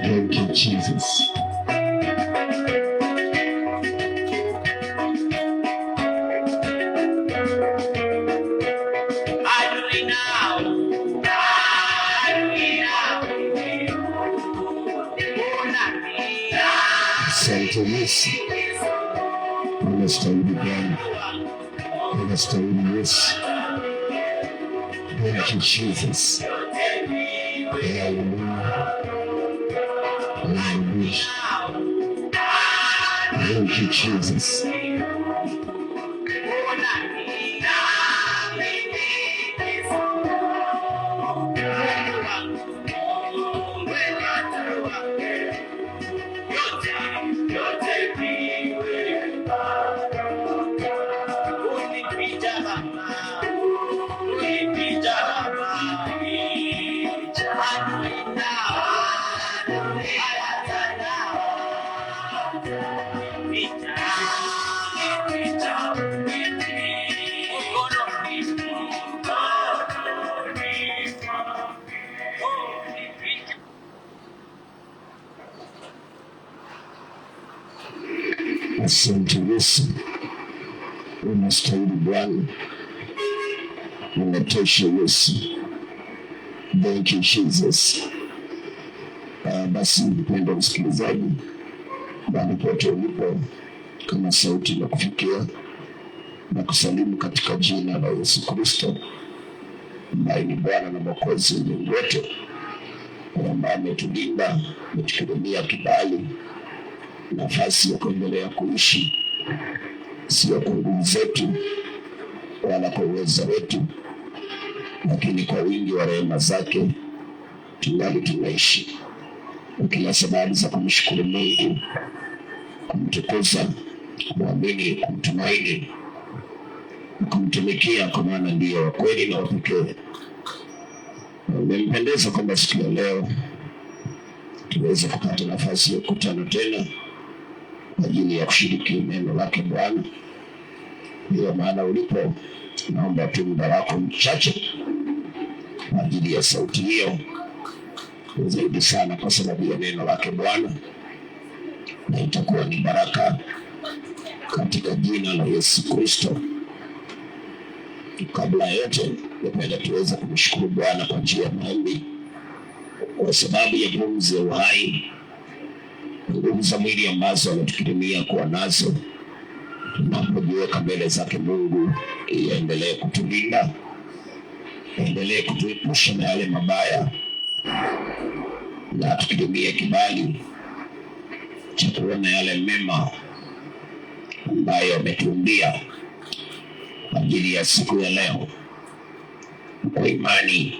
Thank you, Jesus. Asante Yesu, unastahili Bwana, unastahili Yesu. Thank you, Jesus. Hallelujah. Hallelujah. Thank you, Jesus. Asante Yesu, unastahili Bwana, unatosha Yesu. Thank you Jesus. Basi mpendwa msikilizaji, bali pote ulipo, kama sauti na kufikia na kusalimu katika jina la Yesu Kristo, ambaye ni Bwana na Mwokozi wetu, ambaye ametulinda, ametukirimia kibali, nafasi ya kuendelea kuishi, sio kwa nguvu zetu wala kwa uwezo wetu, lakini kwa wingi wa rehema zake tungali tunaishi. Kila sababu za kumshukuru Mungu, kumtukuza, kumwamini, kumtumaini, kumtumikia, kwa maana ndiyo wa kweli na wa pekee. Nimependeza kwamba siku ya leo tuweze kupata nafasi ya kukutana tena kwa ajili ya kushiriki neno lake Bwana. Ndiyo maana ulipo, naomba tu muda wako mchache kwa ajili ya sauti hiyo, zaidi sana kwa sababu ya neno lake Bwana, na itakuwa ni baraka katika jina la Yesu Kristo. Kabla yote, napenda tuweze kumshukuru Bwana kwa njia ya maombi, kwa sababu ya pumzi ya uhai, nguvu za mwili ambazo ametukirimia kuwa nazo. Tunapojiweka mbele zake Mungu, ili aendelee kutulinda, aendelee kutuepusha na yale mabaya, na tukirimia kibali cha kuona yale mema ambayo ametuumbia kwa ajili ya siku ya leo. Kwa imani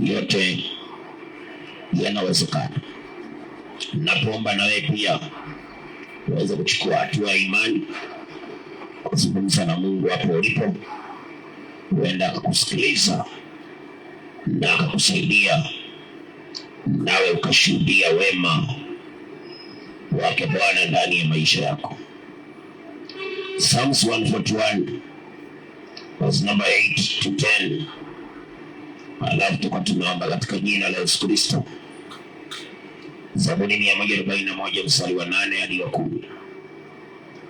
yote yanawezekana. Napoomba na wewe pia uweze kuchukua hatua ya imani, kuzungumza na Mungu hapo ulipo. Huenda akakusikiliza na akakusaidia, nawe ukashuhudia wema wake Bwana ndani ya maisha yako. Psalms 141 verse number 8 to 10. Alafu tuko tunaomba katika jina la Yesu Kristo. Zaburi 141 mstari wa 8 hadi wa 10.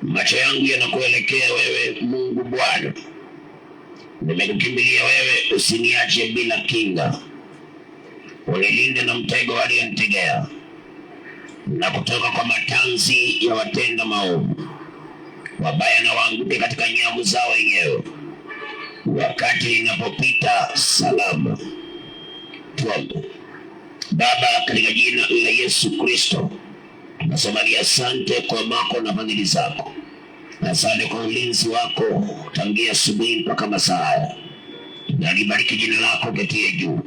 Macho yangu yanakuelekea wewe Mungu Bwana, nimekukimbilia wewe, usiniache bila kinga. Unilinde na mtego walionitegea, na kutoka kwa matanzi ya watenda maovu. Wabaya na waanguke katika nyavu zao wenyewe, wakati ninapopita salama. Tuombe. Baba, katika jina la Yesu Kristo, tunasema ni asante kwa mako na fadhili zako. Asante kwa ulinzi wako tangia asubuhi mpaka masaa haya. Nalibariki jina lako ketie juu.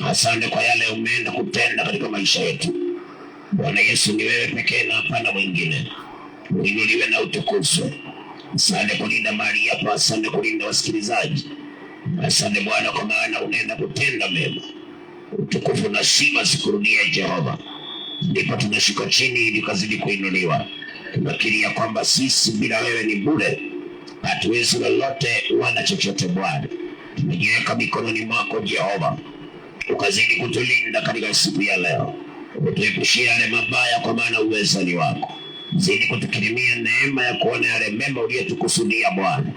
Asante kwa yale umeenda kutenda katika maisha yetu. Bwana Yesu, ni wewe pekee na hapana mwingine. Uinuliwe na utukuzwe. Asante kulinda mali hapa, asante kulinda wasikilizaji. Asante Bwana kwa maana unaenda kutenda mema. Utukufu na sifa zikurudie Jehova. Ndipo tunashuka chini ili kazidi kuinuliwa. Tunakiri ya kwamba sisi bila wewe ni bure. Hatuwezi lolote wala chochote Bwana. Tumejiweka mikononi mwako Jehova. Ukazidi kutulinda katika siku ya leo. Utuepushie yale mabaya kwa maana uweza ni wako. Zidi kutukirimia neema ya kuona yale mema uliyotukusudia Bwana.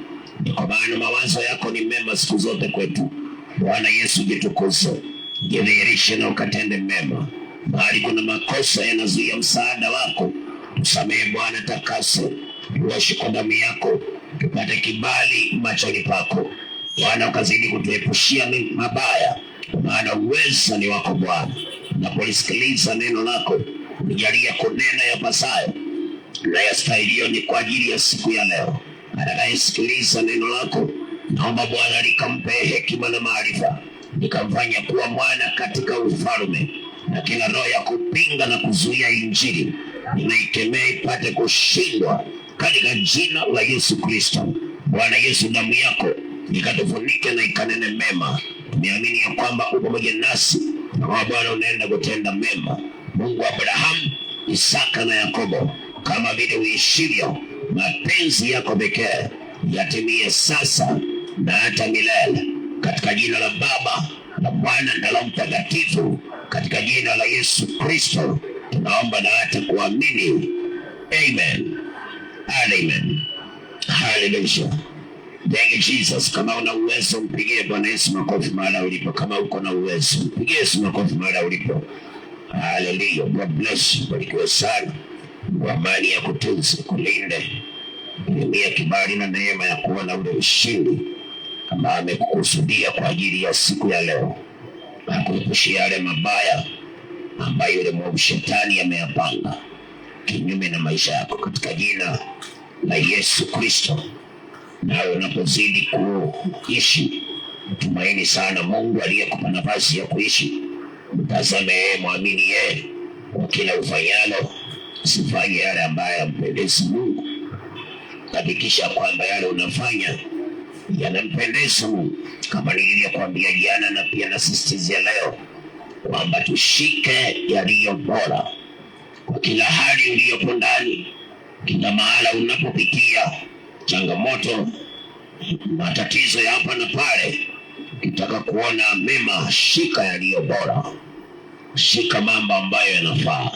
Kwa maana mawazo yako ni mema siku zote kwetu. Bwana Yesu, jitukuzwe. Jidhihirishe na ukatende mema. Mahali kuna makosa yanazuia msaada wako, tusamehe Bwana, takase. Tuoshe kwa damu yako, tupate kibali machoni pako. Bwana, ukazidi kutuepushia mabaya, kwa maana uweza ni wako Bwana. Napolisikiliza neno lako, unijalie kunena yapasayo na yastahilio ni kwa ajili ya siku ya leo. Atakayesikiliza neno lako, naomba Bwana likampe hekima na maarifa, likamfanya kuwa mwana katika ufalme. Na kila roho ya kupinga na kuzuia injili ninaikemea ipate kushindwa katika jina la Yesu Kristo. Bwana Yesu, damu yako ikatufunike na ikanene mema. Tumeamini ya kwamba uko pamoja nasi na kwa Bwana unaenda kutenda mema. Mungu wa Abrahamu, Isaka na Yakobo, kama vile uishivyo, mapenzi yako pekee yatimie sasa na hata milele. Katika jina la Baba na Mwana na la Mtakatifu, katika jina la Yesu Kristo tunaomba na hata kuamini. Amen. Amen. Hallelujah. Thank you Jesus. Kama una uwezo mpigie Bwana Yesu makofi mahali ulipo. Kama uko na uwezo mpigie Yesu makofi mahali ulipo. Hallelujah. God bless you. Barikiwe sana. Amani ya kutunze, kulinde. Dunia kibali na neema ya kuona ule ushindi ambao amekukusudia kwa ajili ya siku ya leo. Akuepushie yale mabaya ambayo yule mwovu shetani ameyapanga kinyume na maisha yako katika jina la Yesu Kristo. Nawe unapozidi kuishi, tumaini sana Mungu aliyekupa nafasi ya kuishi. Mtazame yeye, muamini yeye kwa kila ufanyalo. Usifanye yale ambayo yampendezi Mungu. Hakikisha kwamba yale unafanya yanampendeza Mungu. Kama nilivyokuambia jana na pia nasisitizia leo, kwamba tushike yaliyo bora kwa kila hali uliyopo ndani. Kila mahala unapopitia changamoto, matatizo ya hapa na pale, ukitaka kuona mema, shika yaliyo bora. Shika mambo ambayo yanafaa.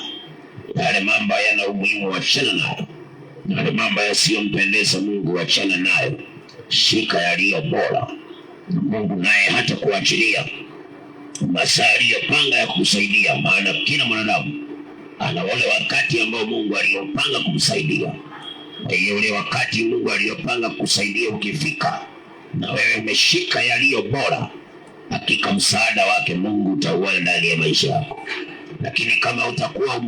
Yale mambo yana umuhimu, wachana nayo. Yale mambo yasiyompendeza Mungu, wachana nayo. Shika yaliyo bora. Mungu naye hata kuachilia masaa aliyopanga ya kukusaidia, maana kila mwanadamu ana wale wakati ambao Mungu aliyopanga kumsaidia. Kwa hiyo ule wakati Mungu aliyopanga kukusaidia ukifika, na wewe umeshika yaliyo bora, hakika msaada wake Mungu utauona ndani ya maisha yako. Lakini kama utakuwa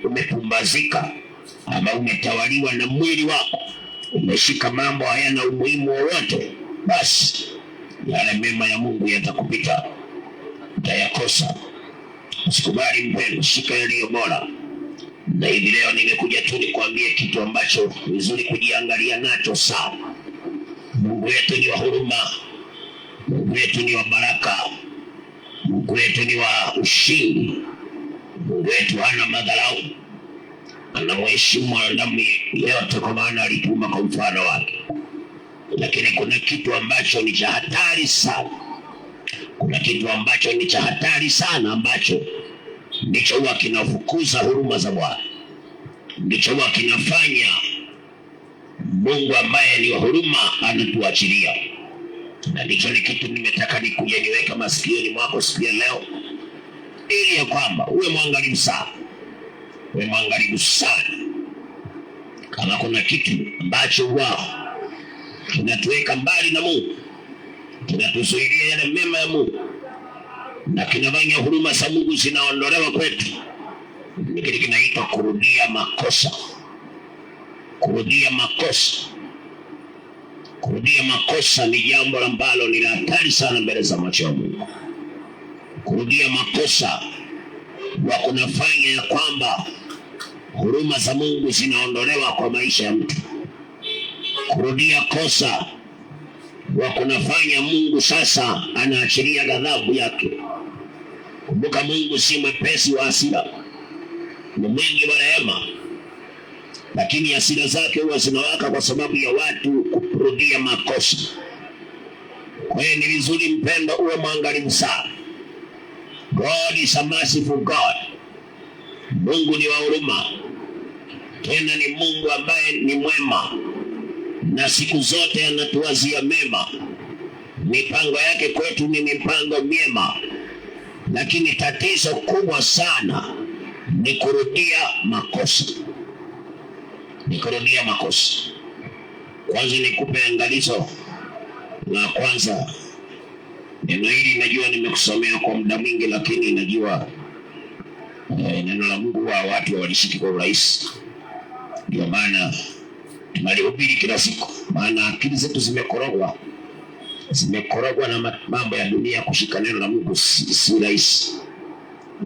umepumbazika ama umetawaliwa na mwili wako, umeshika mambo hayana umuhimu wowote, basi yale mema ya Mungu yatakupita, utayakosa. Usikubali mpendwa, shika yaliyo bora. Na hivi leo nimekuja tu nikwambie kitu ambacho vizuri kujiangalia nacho sana. Mungu wetu ni wa huruma. Mungu wetu ni wa baraka. Mungu wetu ni wa ushindi. Mungu wetu hana madharau. Anamheshimu mwanadamu yeyote kwa maana alituumba kwa mfano wake. Lakini kuna kitu ambacho ni cha hatari sana. Kuna kitu ambacho ni cha hatari sana ambacho ndicho huwa kinafukuza huruma za Bwana. Ndicho huwa kinafanya Mungu ambaye ni wa huruma anatuachilia. Na ndicho ni kitu nimetaka nikuje niweka masikioni mwako siku ya leo, ili ya kwamba uwe mwangalifu sana. Uwe mwangalifu sana. Kama kuna kitu ambacho huwa kinatuweka mbali na Mungu, kinatuzuilia yale mema ya Mungu, na kinafanya huruma za Mungu zinaondolewa kwetu, ni kitu kinaitwa kurudia makosa. Kurudia makosa. Kurudia makosa ni jambo ambalo ni hatari sana mbele za macho ya Mungu. Kurudia makosa wa kunafanya ya kwamba huruma za Mungu zinaondolewa kwa maisha ya mtu. Kurudia kosa wa kunafanya Mungu sasa anaachilia ghadhabu yake. Kumbuka Mungu si mwepesi wa hasira, ni mwingi wa rehema, lakini hasira zake huwa zinawaka kwa sababu ya watu kurudia makosa. Kwa hiyo ni vizuri mpendo uwe mwangalifu sana. God is a merciful God. Mungu ni wa huruma, tena ni Mungu ambaye ni mwema, na siku zote anatuwazia mema. Mipango yake kwetu ni mipango mema, lakini tatizo kubwa sana ni kurudia makosa. Kwanza nikupe angalizo la kwanza. Neno hili najua nimekusomea kwa muda mwingi, lakini najua neno la Mungu wa watu walishiki kwa urahisi. Ndio maana tunalihubiri kila siku, maana akili zetu zimekorogwa na mambo ya dunia. Kushika neno la Mungu si rahisi.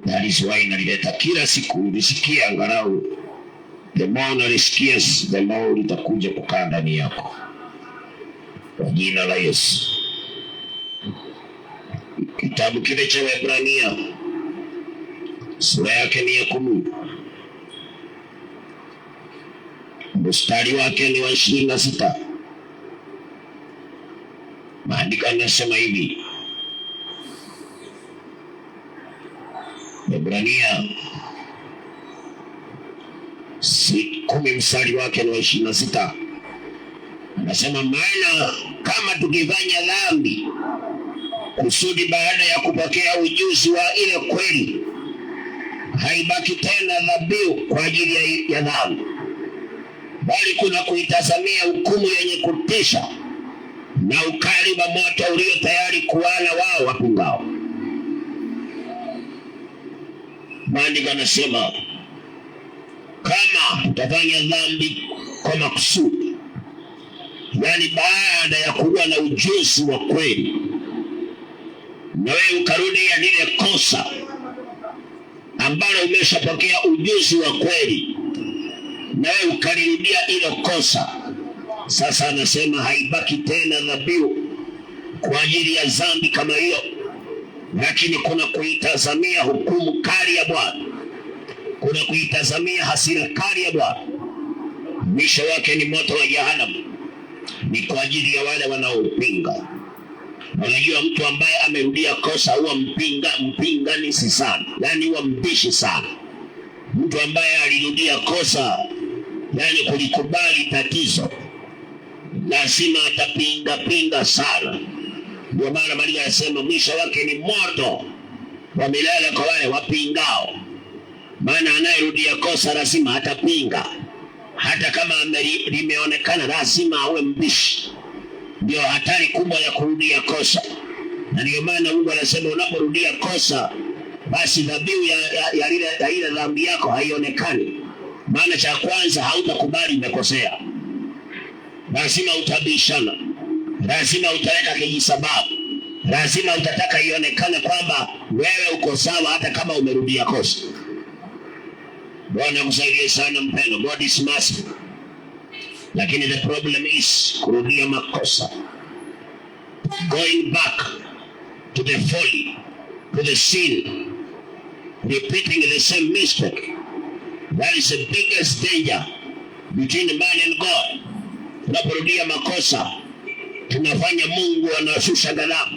That is why nalileta kila siku ulisikia, angalau the more unalisikia the more litakuja kukaa ndani yako, kwa jina la Yesu. Kitabu kile cha Waebrania sura yake ni ya 10, mstari wake ni wa 26. Maandiko yanasema hivi, Waebrania 10 mstari wake ni wa 26. Anasema, maana kama tukifanya dhambi kusudi baada ya kupokea ujuzi wa ile kweli, haibaki tena dhabihu kwa ajili ya dhambi, bali kuna kuitazamia hukumu yenye kutisha na ukali wa moto ulio tayari kuwala wao wapingao. Maandiko yanasema kama tutafanya dhambi kwa makusudi, yani baada ya kuwa na ujuzi wa kweli, na wewe ukarudia lile kosa ambalo umeshapokea ujuzi wa kweli, na wewe ukalirudia ile kosa, sasa anasema haibaki tena dhabihu kwa ajili ya dhambi kama hiyo, lakini kuna kuitazamia hukumu kali ya Bwana, kuna kuitazamia hasira kali ya Bwana. Mwisho wake ni moto wa jehanamu. Ni kwa ajili ya wale wanaopinga. Unajua mtu ambaye amerudia kosa huwa mpinganishi sana, yani huwa mbishi sana. Mtu ambaye alirudia kosa, yani kulikubali tatizo, lazima atapinga sana. Ndio maana Maria anasema mwisho wake ni moto wa milele kwa wale wapingao. Maana anayerudia kosa lazima atapinga, hata kama limeonekana, lazima awe mbishi. Ndio hatari kubwa ya kurudia kosa. Na ndio maana Mungu anasema unaporudia kosa, basi dhabihu ya ile dhambi yako haionekani. Maana cha kwanza hautakubali umekosea, lazima utabishana, lazima utaleta kijisababu, lazima utataka ionekane kwamba wewe uko sawa hata kama umerudia kosa. Bwana kusaidie sana mpendo. God is merciful. Lakini the problem is kurudia makosa, going back to the folly, to the sin, repeating the same mistake. That is the biggest danger between man and God. Tunaporudia makosa, tunafanya Mungu anashusha ghadhabu,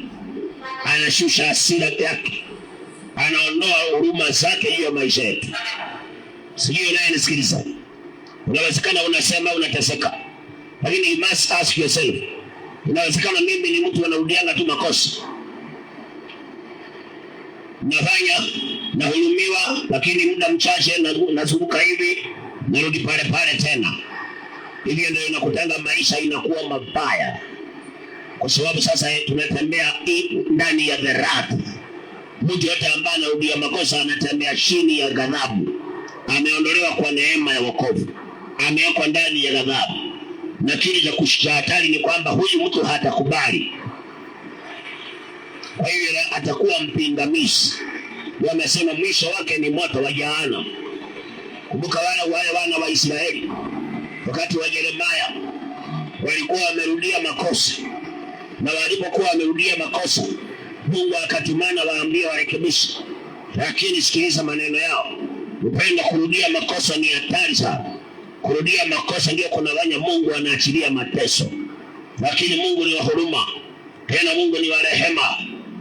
anashusha hasira yake, anaondoa huruma zake juu ya maisha yetu. Sijui naye nisikiliza. Unawezekana unasema unateseka, lakini you must ask yourself, inawezekana mimi ni mtu anarudianga tu makosa, nafanya nahurumiwa, lakini muda mchache nazunguka hivi, narudi pale tena. Hivyo ndio inakutanga maisha inakuwa mabaya, kwa sababu sasa tunatembea ndani ya dharau. Mtu yote ambaye anarudia makosa anatembea chini ya ghadhabu. Ameondolewa kwa neema ya wokovu, amewekwa ndani ya ghadhabu. na kile cha hatari ni kwamba huyu mtu hatakubali. Kwa hivyo atakuwa mpingamizi. Wamesema mwisho wake ni moto wa jehanamu. Kumbuka wale wana wa Israeli wakati wa Yeremia walikuwa wamerudia makosa, na walipokuwa wamerudia makosa Mungu akatumana waambie warekebishe. Lakini sikiliza maneno yao. Upenda kurudia makosa ni hatari sana. Kurudia makosa ndio kunafanya Mungu anaachilia mateso. Lakini Mungu ni wa huruma, tena Mungu ni wa rehema,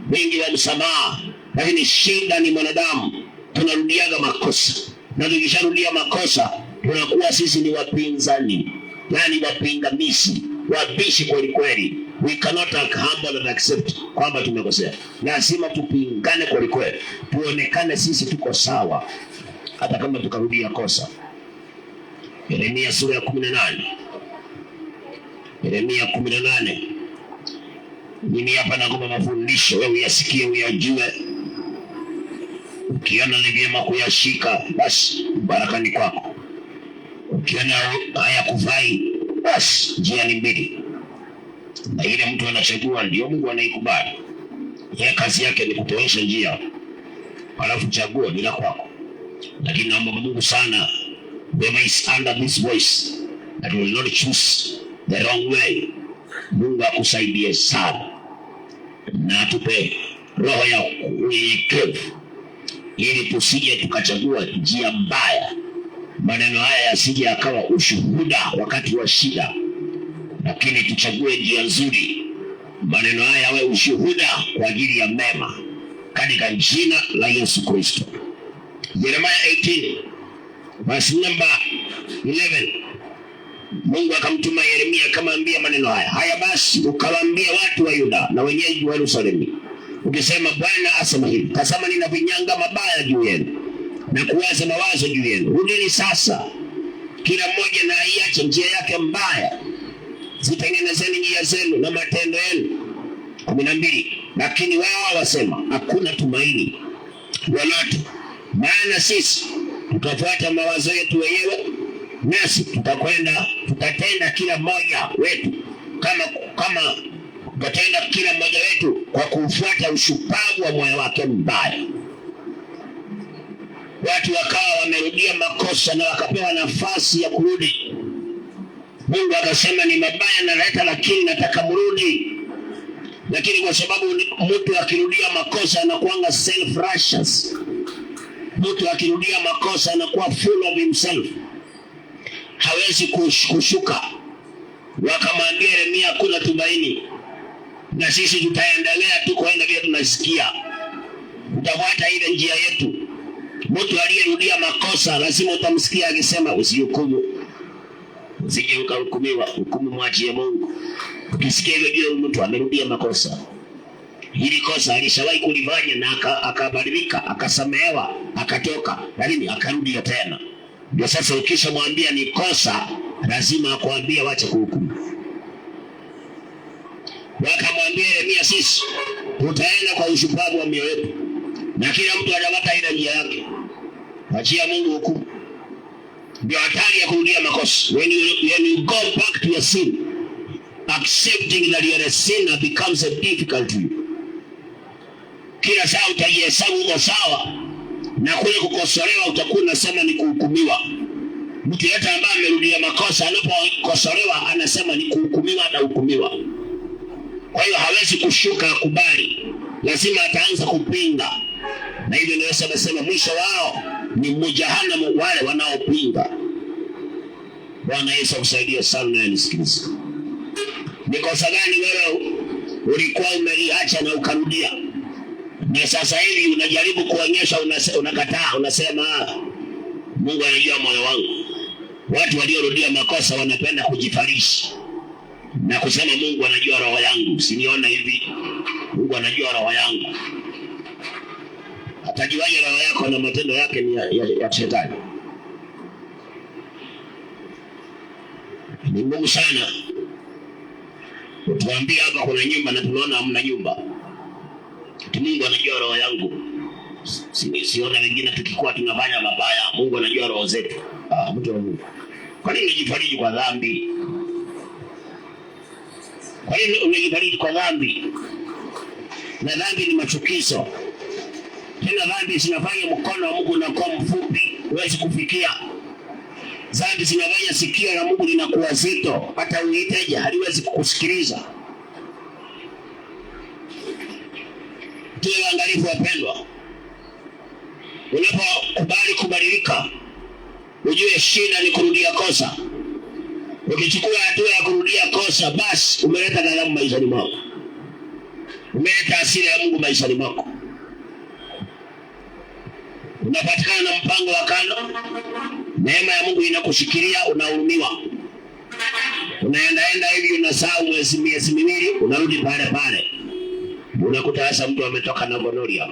mwingi wa msamaha. Lakini shida ni mwanadamu, tunarudiaga makosa. Na tukisharudia makosa tunakuwa sisi ni wapinzani, yani wapingamizi, wabishi kweli kweli. We cannot humble and accept kwamba tumekosea. Lazima tupingane kweli kweli, tuonekane sisi tuko sawa hata kama tukarudia kosa. Yeremia sura ya 18. Yeremia 18. Mimi hapa nakupa mafundisho, wewe uyasikie, uyajue. Ukiona ni vyema kuyashika, basi baraka ni kwako. Ukiona haya kufai, basi njia ni mbili, na ile mtu anachagua ndio Mungu anaikubali. Yeye kazi yake ni kutoesha njia, alafu chaguo ni la kwako. Lakini naomba Mungu sana, whoever is under this voice that will not choose the wrong way, Mungu akusaidie sana na atupe roho ya unyenyekevu, ili tusije tukachagua njia mbaya. Maneno haya yasije akawa ushuhuda wakati wa shida, lakini tuchague njia nzuri. Maneno haya yawe ushuhuda kwa ajili ya mema, katika jina la Yesu Kristo. Yeremia 18 verse number 11. Mungu akamtuma Yeremia akamwambia maneno haya. Haya basi ukawaambia watu wa Yuda na wenyeji wa Yerusalemu, ukisema Bwana asema hivi, tazama ninavinyanga mabaya juu yenu na kuwaza mawazo juu yenu. Rudini sasa, kila mmoja na aiache njia yake mbaya, zitengenezeni njia zenu na matendo yenu. 12. Lakini wao wasema hakuna tumaini lolote, maana sisi tutafuata mawazo yetu wenyewe, nasi tutatenda kila mmoja wetu tutatenda kila mmoja wetu kwa kufuata ushupavu wa moyo wake mbaya. Watu wakawa wamerudia makosa na wakapewa nafasi ya kurudi. Mungu akasema ni mabaya naleta, lakini nataka mrudi. Lakini kwa sababu mtu akirudia makosa anakuanga self-righteous, mtu akirudia makosa anakuwa full of himself, hawezi kushuka. Wakamwambia Yeremia hakuna tumaini, na sisi tutaendelea tu kwenda vile tunasikia, tutafuata ile njia yetu. Mtu aliyerudia makosa lazima utamsikia akisema usihukumu, usije ukahukumiwa, hukumu mwachie Mungu. Ukisikia hivyo mtu amerudia makosa, hili kosa alishawahi kulifanya na akabadilika, akasamehewa, akatoka, lakini akarudia tena. Ndio sasa ukishamwambia ni kosa, lazima akwambie wacha kuhukumu. Wakamwambia Yeremia, sisi tutaenda kwa ushupavu wa mioyo yetu, na kila mtu anapata ile njia yake, achia Mungu hukumu. Ndio hatari ya kurudia makosa. When you go back to your sin, accepting that you are a sinner becomes a difficult to you. Kila saa utajihesabu uko sawa, na kule kukosolewa utakuwa unasema ni kuhukumiwa. Mtu yote ambaye amerudia makosa anapokosolewa anasema ni kuhukumiwa na hukumiwa. Kwa hiyo hawezi kushuka akubali, lazima ataanza kupinga. Na hivyo ndio nasema mwisho wao ni jehanamu wale wanaopinga. Bwana Yesu akusaidie sana na nisikilize. Ni kosa gani wewe ulikuwa umeliacha na ukarudia, na sasa hivi unajaribu kuonyesha unakataa, unasema Mungu anajua moyo wangu? Watu waliorudia makosa wanapenda kujifarisha na kusema Mungu anajua roho yangu. Usinione hivi, Mungu anajua roho yangu. Atajuaje roho yako na matendo yake ni ya shetani? Ni ngumu sana. Tuambie hapa kuna nyumba na tunaona hamna nyumba. Mungu anajua roho yangu. Siona wengine tukikuwa tunafanya mabaya, Mungu anajua roho zetu. Mtu wa Mungu, kwa nini unajifariji kwa dhambi? Kwa nini umejibariki kwa dhambi? Na dhambi ni machukizo. Tena dhambi zinafanya mkono wa Mungu unakuwa mfupi, huwezi kufikia. Dhambi zinafanya sikio la Mungu linakuwa zito, hata uiteje haliwezi kukusikiliza. Tuwe waangalifu wapendwa. Unapokubali kubadilika, ujue shida ni kurudia kosa. Ukichukua hatua ya kurudia kosa, basi umeleta ghadhabu maishani mwako. Umeleta hasira ya Mungu maishani mwako. Unapatikana na mpango wa kando. Neema ya Mungu inakushikilia, unahurumiwa. Unaenda hivi unasahau miezi miwili, unarudi pale pale. Unakuta hasa mtu ametoka na gonoria.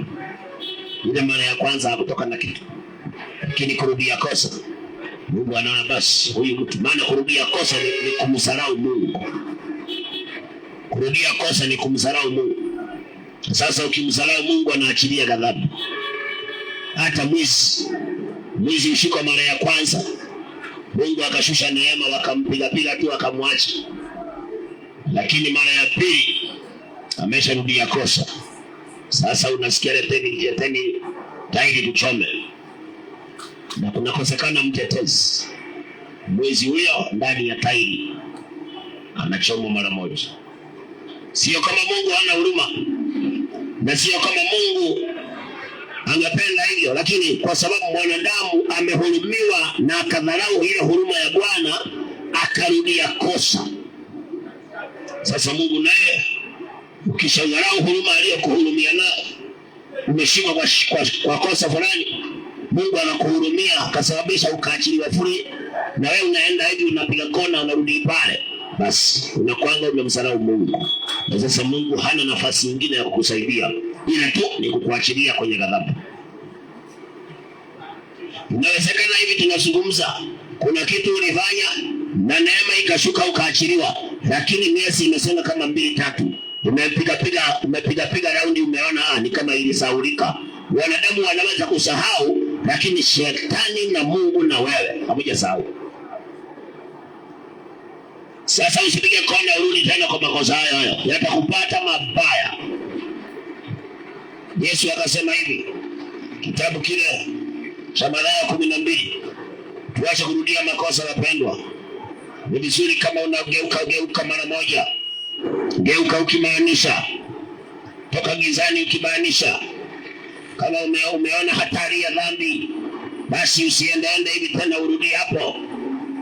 Ile mara ya kwanza hakutoka na kitu. Lakini kurudia kosa, Mungu anaona basi huyu mtu, maana kurudia kosa ni kumdharau Mungu. Kurudia kosa ni kumdharau Mungu. Sasa ukimdharau Mungu anaachilia ghadhabu. Hata mwizi ushikwa mara ya kwanza, Mungu akashusha neema, wakampiga tu akamwacha. Lakini mara ya pili amesharudia kosa. Sasa unasikia leteni tairi tuchome. Na kunakosekana mtetezi. Mwizi huyo ndani ya tairi anachomwa mara moja. Sio kama Mungu hana huruma, na sio kama Mungu angependa hivyo, lakini kwa sababu mwanadamu amehurumiwa na akadharau ile huruma ya Bwana, akarudia kosa. Sasa Mungu naye ukishadharau huruma aliyokuhurumia nayo, umeshikwa kwa kosa fulani, Mungu anakuhurumia akasababisha ukaachiliwa free, na wewe unaenda hivi unapiga kona unarudi pale, basi unakwanga umemdharau Mungu. Na sasa Mungu hana nafasi nyingine ya kukusaidia ila tu ni kukuachilia kwenye ghadhabu. Inawezekana hivi tunazungumza, kuna kitu ulifanya na neema ikashuka ukaachiliwa, lakini miezi imesema kama 2-3, umepiga raundi, umeona ni kama ilisahaulika. Wanadamu wanaweza kusahau, lakini shetani na Mungu na wewe hamjasahau. Sasa usipige kona urudi tena kwa makosa hayo, yatakupata mabaya. Yesu akasema hivi, kitabu kile cha Mathayo 12, tuache kurudia makosa wapendwa. Ni vizuri kama unageuka mara moja. Geuka ukimaanisha, toka gizani ukimaanisha. Kama umeona hatari ya dhambi, basi usiende hivi tena, urudi hapo.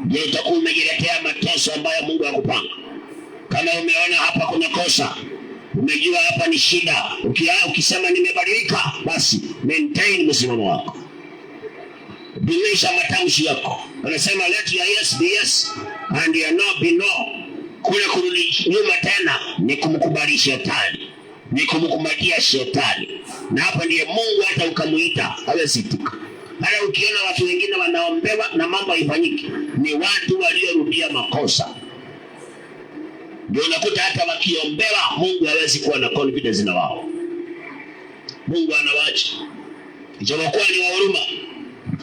Je, utakuwa umejiletea mateso ambayo Mungu hakupanga. Kama umeona hapa kuna kosa, umejua hapa ni shida, ukisema nimebadilika, basi maintain msimamo wako. Dumisha matamshi yako. Anasema let your yes be yes and your no be no. Kule kurudi nyuma tena ni kumkubali shetani, ni kumkumbatia shetani. Na hapa ndiye Mungu hata ukamuita hawezi tika. Hata ukiona watu wengine wanaombewa na mambo haifanyiki, ni watu waliorudia makosa. Ndio unakuta hata wakiombewa Mungu hawezi kuwa na confidence na wao. Mungu anawaacha. Ijapokuwa ni wa huruma.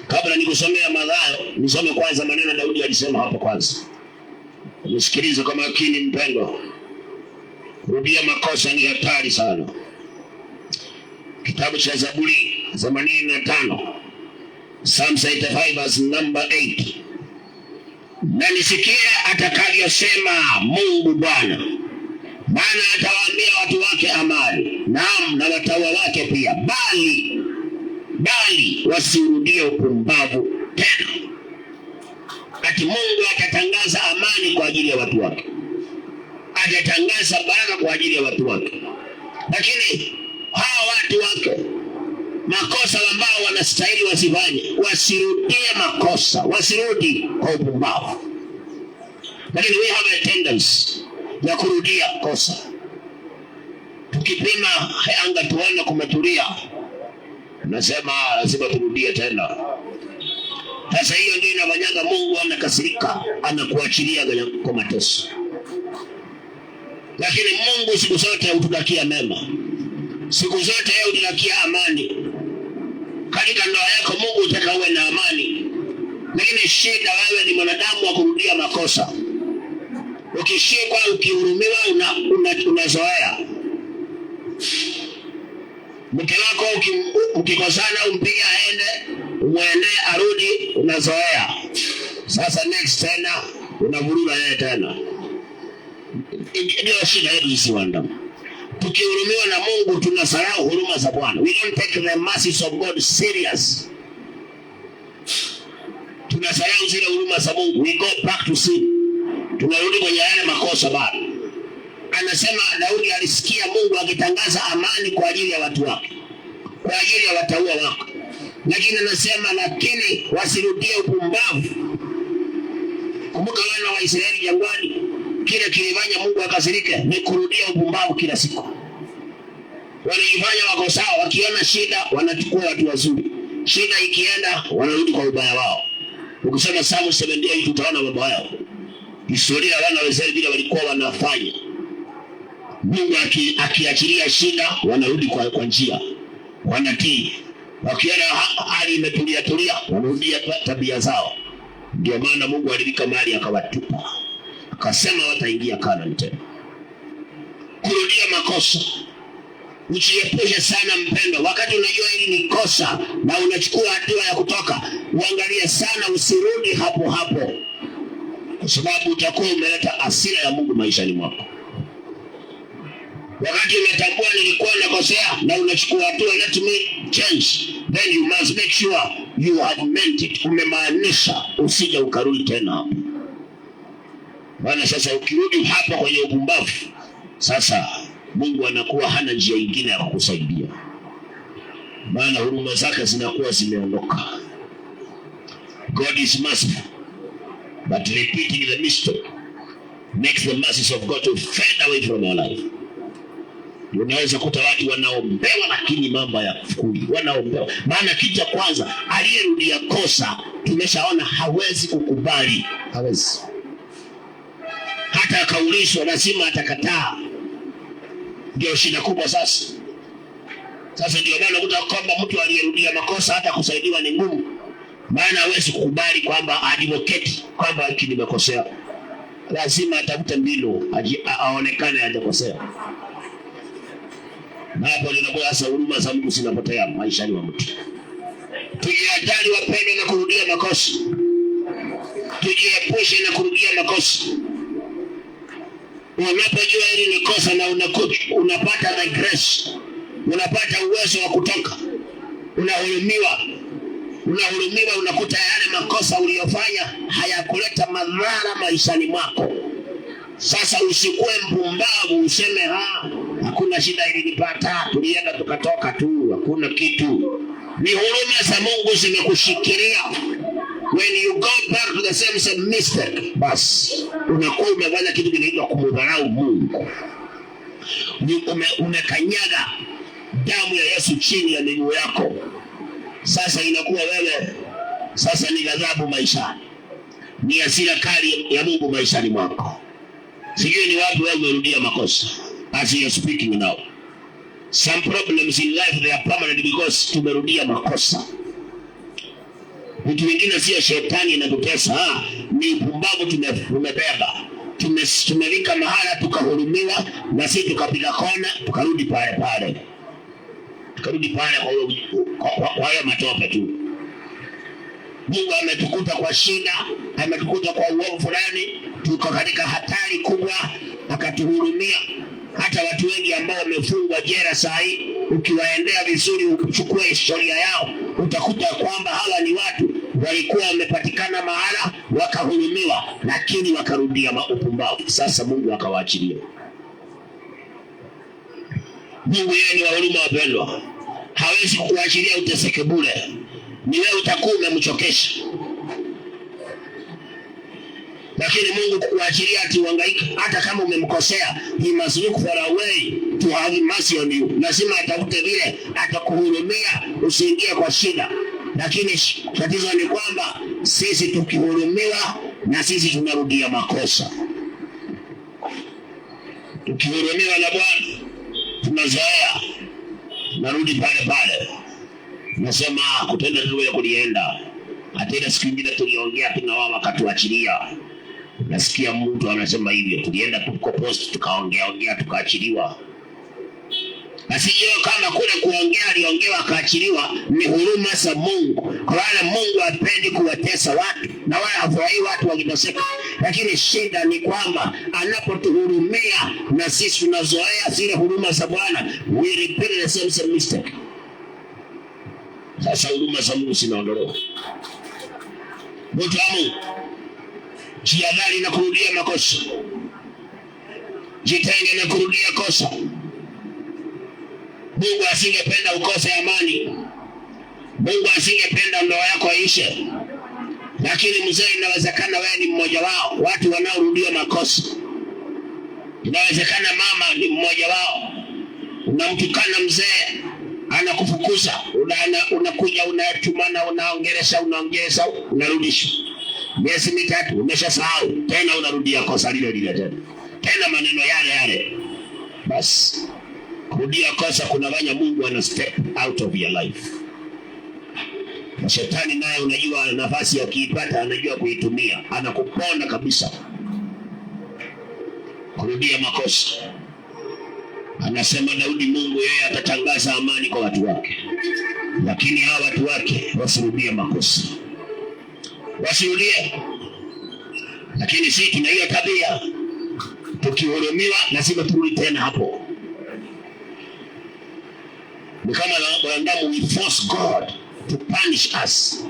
Kabla nikusomea Mathayo, nisome kwanza maneno Daudi alisema hapo kwanza. Nisikilize kwa makini mpendwa. Kurudia makosa ni hatari sana. Kitabu cha Zaburi 85, Psalm 85 verse number 8. Na nisikie atakavyosema Mungu Bwana, maana atawaambia watu wake amani, naam, na watawa wake pia, bali wasirudie upumbavu tena. Ati Mungu atatangaza amani kwa ajili ya watu wake, atatangaza baraka kwa ajili ya watu wake. Lakini hawa watu wake, makosa ambao wanastahili wasifanye, wasirudie makosa, wasirudi kwa upumbavu. Lakini we have a tendency ya kurudia kosa. Tukipima anga tuone kumetulia, nasema lazima turudie tena. Sasa hiyo ndio inafanyanga Mungu anakasirika, anakuachilia kwa mateso. Lakini Mungu siku zote hututakia mema. Siku zote yeye hututakia amani. Katika ndoa yako Mungu hutaka uwe na amani. Lakini shida wewe ni mwanadamu wa kurudia makosa. Ukishikwa, ukihurumiwa, unazoea. Mke wako ukikosana umpige aende, umwende arudi, unazoea. Sasa next tena unavuruga yeye tena. Ndio shida yetu sisi wanadamu. Tukihurumiwa na Mungu tunasahau huruma za Bwana. We don't take the mercies of God serious. Tunasahau zile huruma za Mungu. We go back to sin. Tunarudi kwenye yale makosa bado. Anasema Daudi alisikia Mungu akitangaza amani kwa ajili ya watu wake, kwa ajili ya wataua wake. Lakini anasema lakini wasirudie upumbavu. Kumbuka wana wa Israeli jangwani, kile kilifanya Mungu akasirike ni kurudia upumbavu kila siku. Walifanya wako sawa, wakiona shida wanachukua watu wazuri. Shida ikienda wanarudi kwa ubaya wao. Ukisoma Psalm 78 tutaona mambo hayo. Historia ya wana wa Israeli vile walikuwa wanafanya. Mungu akiachilia shida wanarudi kwa njia. Wanatii. Wakiona hali imetulia wanarudia tabia zao. Ndio maana Mungu alifika mahali akawatupa. Akasema wataingia Kanaani tena. Kurudia makosa. Usiepushe sana mpendo. Wakati unajua hili ni kosa na unachukua hatua ya kutoka, uangalie sana usirudi hapo hapo. Kwa sababu utakuwa umeleta hasira ya Mungu maishani mwako. Wakati umetambua nilikuwa nakosea na unachukua hatua, let me change, then you must make sure you have meant it. Umemaanisha, usije ukarudi tena hapo. Bwana, sasa ukirudi hapa kwenye upumbavu, sasa Mungu anakuwa hana njia nyingine ya kukusaidia. Maana huruma zake zinakuwa zimeondoka. God is merciful, but repeating the mistake makes the mercies of God to fade away from our life. Unaweza kuta watu wanaombewa lakini mambo ya kufuli. Wanaombewa. Maana kitu cha kwanza, aliyerudia kosa tumeshaona hawezi kukubali. Hawezi. Hata akaulizwa lazima atakataa. Ndio shida kubwa sasa. Sasa ndio maana unakuta kwamba mtu aliyerudia makosa hata kusaidiwa ni ngumu. Maana hawezi kukubali kwamba advocate kwamba hiki nimekosea. Lazima atafute mbinu aonekane hajakosea. Na hapo linakuwa sasa huruma za Mungu zinapotea maishani mwa mtu. Tujihadhari wapendwa na kurudia makosa. Tujiepushe na kurudia makosa. Unapojua hili ni kosa na unapata the grace, unapata uwezo wa kutoka, unahurumiwa, unakuta yale makosa uliyofanya hayakuleta madhara maishani mwako. Sasa usikue mpumbavu useme hakuna shida ilinipata, tulienda tukatoka tu, hakuna kitu. Ni huruma za Mungu zimekushikilia. When you go back to the same mistake, bas unakuwa umefanya kitu kinaitwa kumdharau Mungu. Umekanyaga damu ya Yesu chini ya miguu yako. Sasa inakuwa wewe sasa ni ghadhabu maishani, ni hasira kali ya Mungu maishani mwako. Sijui ni wapi wewe umerudia makosa. As you are speaking now, some problems in life they are permanent because tumerudia makosa. Vitu vingine sio shetani inatutesa, ni upumbavu tumebeba. Tumefika mahala tukahurumiwa na sisi tukapiga kona, tukarudi pale. Tukarudi pale kwa hiyo matope tu. Mungu ametukuta kwa shida, ametukuta kwa uovu fulani, tuko katika hatari kubwa, akatuhurumia. Hata watu wengi ambao wamefungwa jela saa hii, ukiwaendea vizuri uchukue historia yao, utakuta kwamba hawa ni watu walikuwa wamepatikana mahala wakahurumiwa, lakini wakarudia upumbavu. Sasa Mungu akawaachilia. Mungu yeye ni wa huruma wapendwa. Hawezi kukuachilia uteseke bure. Ni wewe utakuwa umemchokesha. Lakini Mungu kukuachilia ati uhangaike hata kama umemkosea, he must look for a way to have mercy on you. Lazima atafute vile atakuhurumia usiingie kwa shida. Lakini tatizo ni kwamba sisi tukihurumiwa na sisi tunarudia makosa. Tukihurumiwa na Bwana tunazoea, narudi pale. Nasema kutenda tu ya kulienda. Hata siku nyingine tuliongea tuna wao wakatuachilia. Nasikia mtu anasema hivyo, tulienda tuko post tukaongea tukaachiliwa. Basi hiyo kama kule kuongea aliongewa akaachiliwa ni huruma za Mungu. Kwa wale Mungu hapendi kuwatesa watu na wala hafurahi watu wakiteseka. Lakini shida ni kwamba anapotuhurumia na sisi tunazoea zile huruma za Bwana, we repeat the same mistake. Sasa huruma za Mungu zinaondolewa. Mtu wa Mungu, jihadhari na kurudia makosa. Jitenge na kurudia kosa. Mungu asingependa ukose amani. Mungu asingependa ndoa yako ishe. Lakini mzee, inawezekana wewe ni mmoja wao, watu wanaorudia makosa. Inawezekana mama ni mmoja wao. Unamtukana mzee, anakufukuza, unakuja unatumana, unaongelesha, unarudisha. Miezi mitatu umeshasahau, tena unarudia kosa lile tena maneno yale. Basi kurudia kosa kunafanya Mungu ana step out of your life. Na shetani naye unajua nafasi akiipata anajua kuitumia, anakuponda kabisa. Kurudia makosa. Anasema Daudi, Mungu yeye atatangaza amani kwa watu wake. Lakini hawa watu wake wasirudie makosa. Wasirudie. Lakini sisi tuna hiyo tabia. Tukihurumiwa lazima turudi tena hapo. Ni kama wanadamu, we force God to punish us.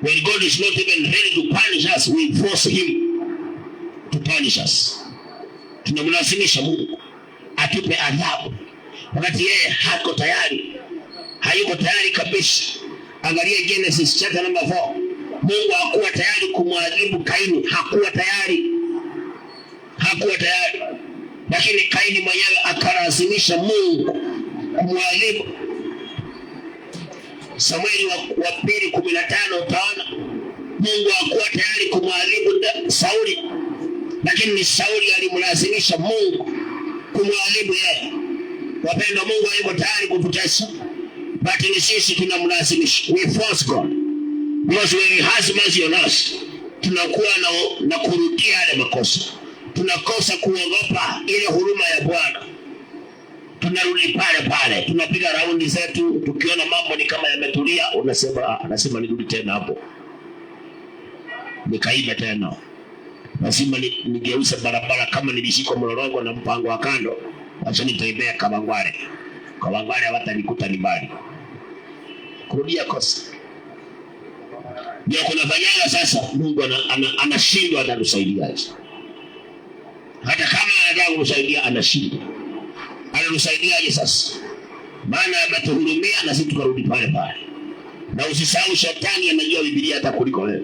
When God is not even ready to punish us, we force him to punish us. Tunamlazimisha Mungu atupe adhabu wakati yeye hako tayari, hayuko tayari kabisa. Angalia Genesis chapter number 4. Mungu hakuwa tayari kumwadhibu Kaini, hakuwa tayari. Lakini Kaini mwenyewe akalazimisha Mungu kumwadhibu. Samueli wa pili 15 utaona Mungu hakuwa tayari kumwadhibu Sauli, lakini ni Sauli alimlazimisha Mungu kumwadhibu yeye. Wapendwa, Mungu hayuko tayari kututesa, but ni sisi tunamlazimisha. We force God. Because when he has mercy on us, tunakuwa na kurudia yale makosa. Tunakosa kuogopa ile huruma ya Bwana. Tunarudi pale. Tunapiga raundi zetu, tukiona mambo ni kama yametulia, anasema nirudi tena hapo. Nikaiba tena. Lazima nigeuze barabara, kama nilishikwa mlolongo na mpango wa kando. Acha nitaibea Kawangware. Kawangware hawatanikuta ni mbali. Kurudia kosa. Ndio kunafanyanga sasa Mungu anashindwa atatusaidia. Hata kama anataka kusaidia anashindwa. Anatusaidiaje sasa? Maana ametuhurumia na sisi tukarudi pale. Na usisahau shetani anajua Biblia hata kuliko wewe.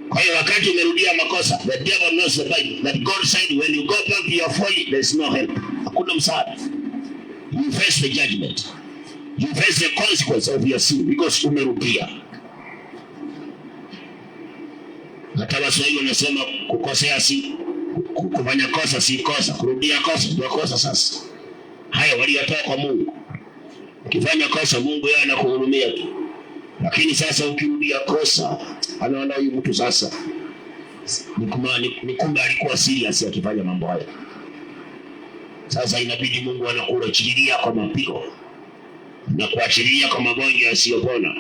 Kwa hiyo wakati umerudia makosa, the devil knows the Bible that God said when you go back to your folly there is no help. Hakuna msaada. You face the judgment. You face the consequence of your sin because umerudia. Hata Waswahili wanasema kukosea si kufanya kosa si kosa, kurudia kosa ndio kosa. Sasa haya waliotoa kwa Mungu, ukifanya kosa Mungu yeye anakuhurumia tu. Lakini sasa ukirudia kosa, anaona huyu mtu sasa ni kumbe alikuwa serious akifanya mambo haya. Sasa inabidi Mungu anakuachilia kwa mapigo na kuachilia kwa magonjwa yasiyopona,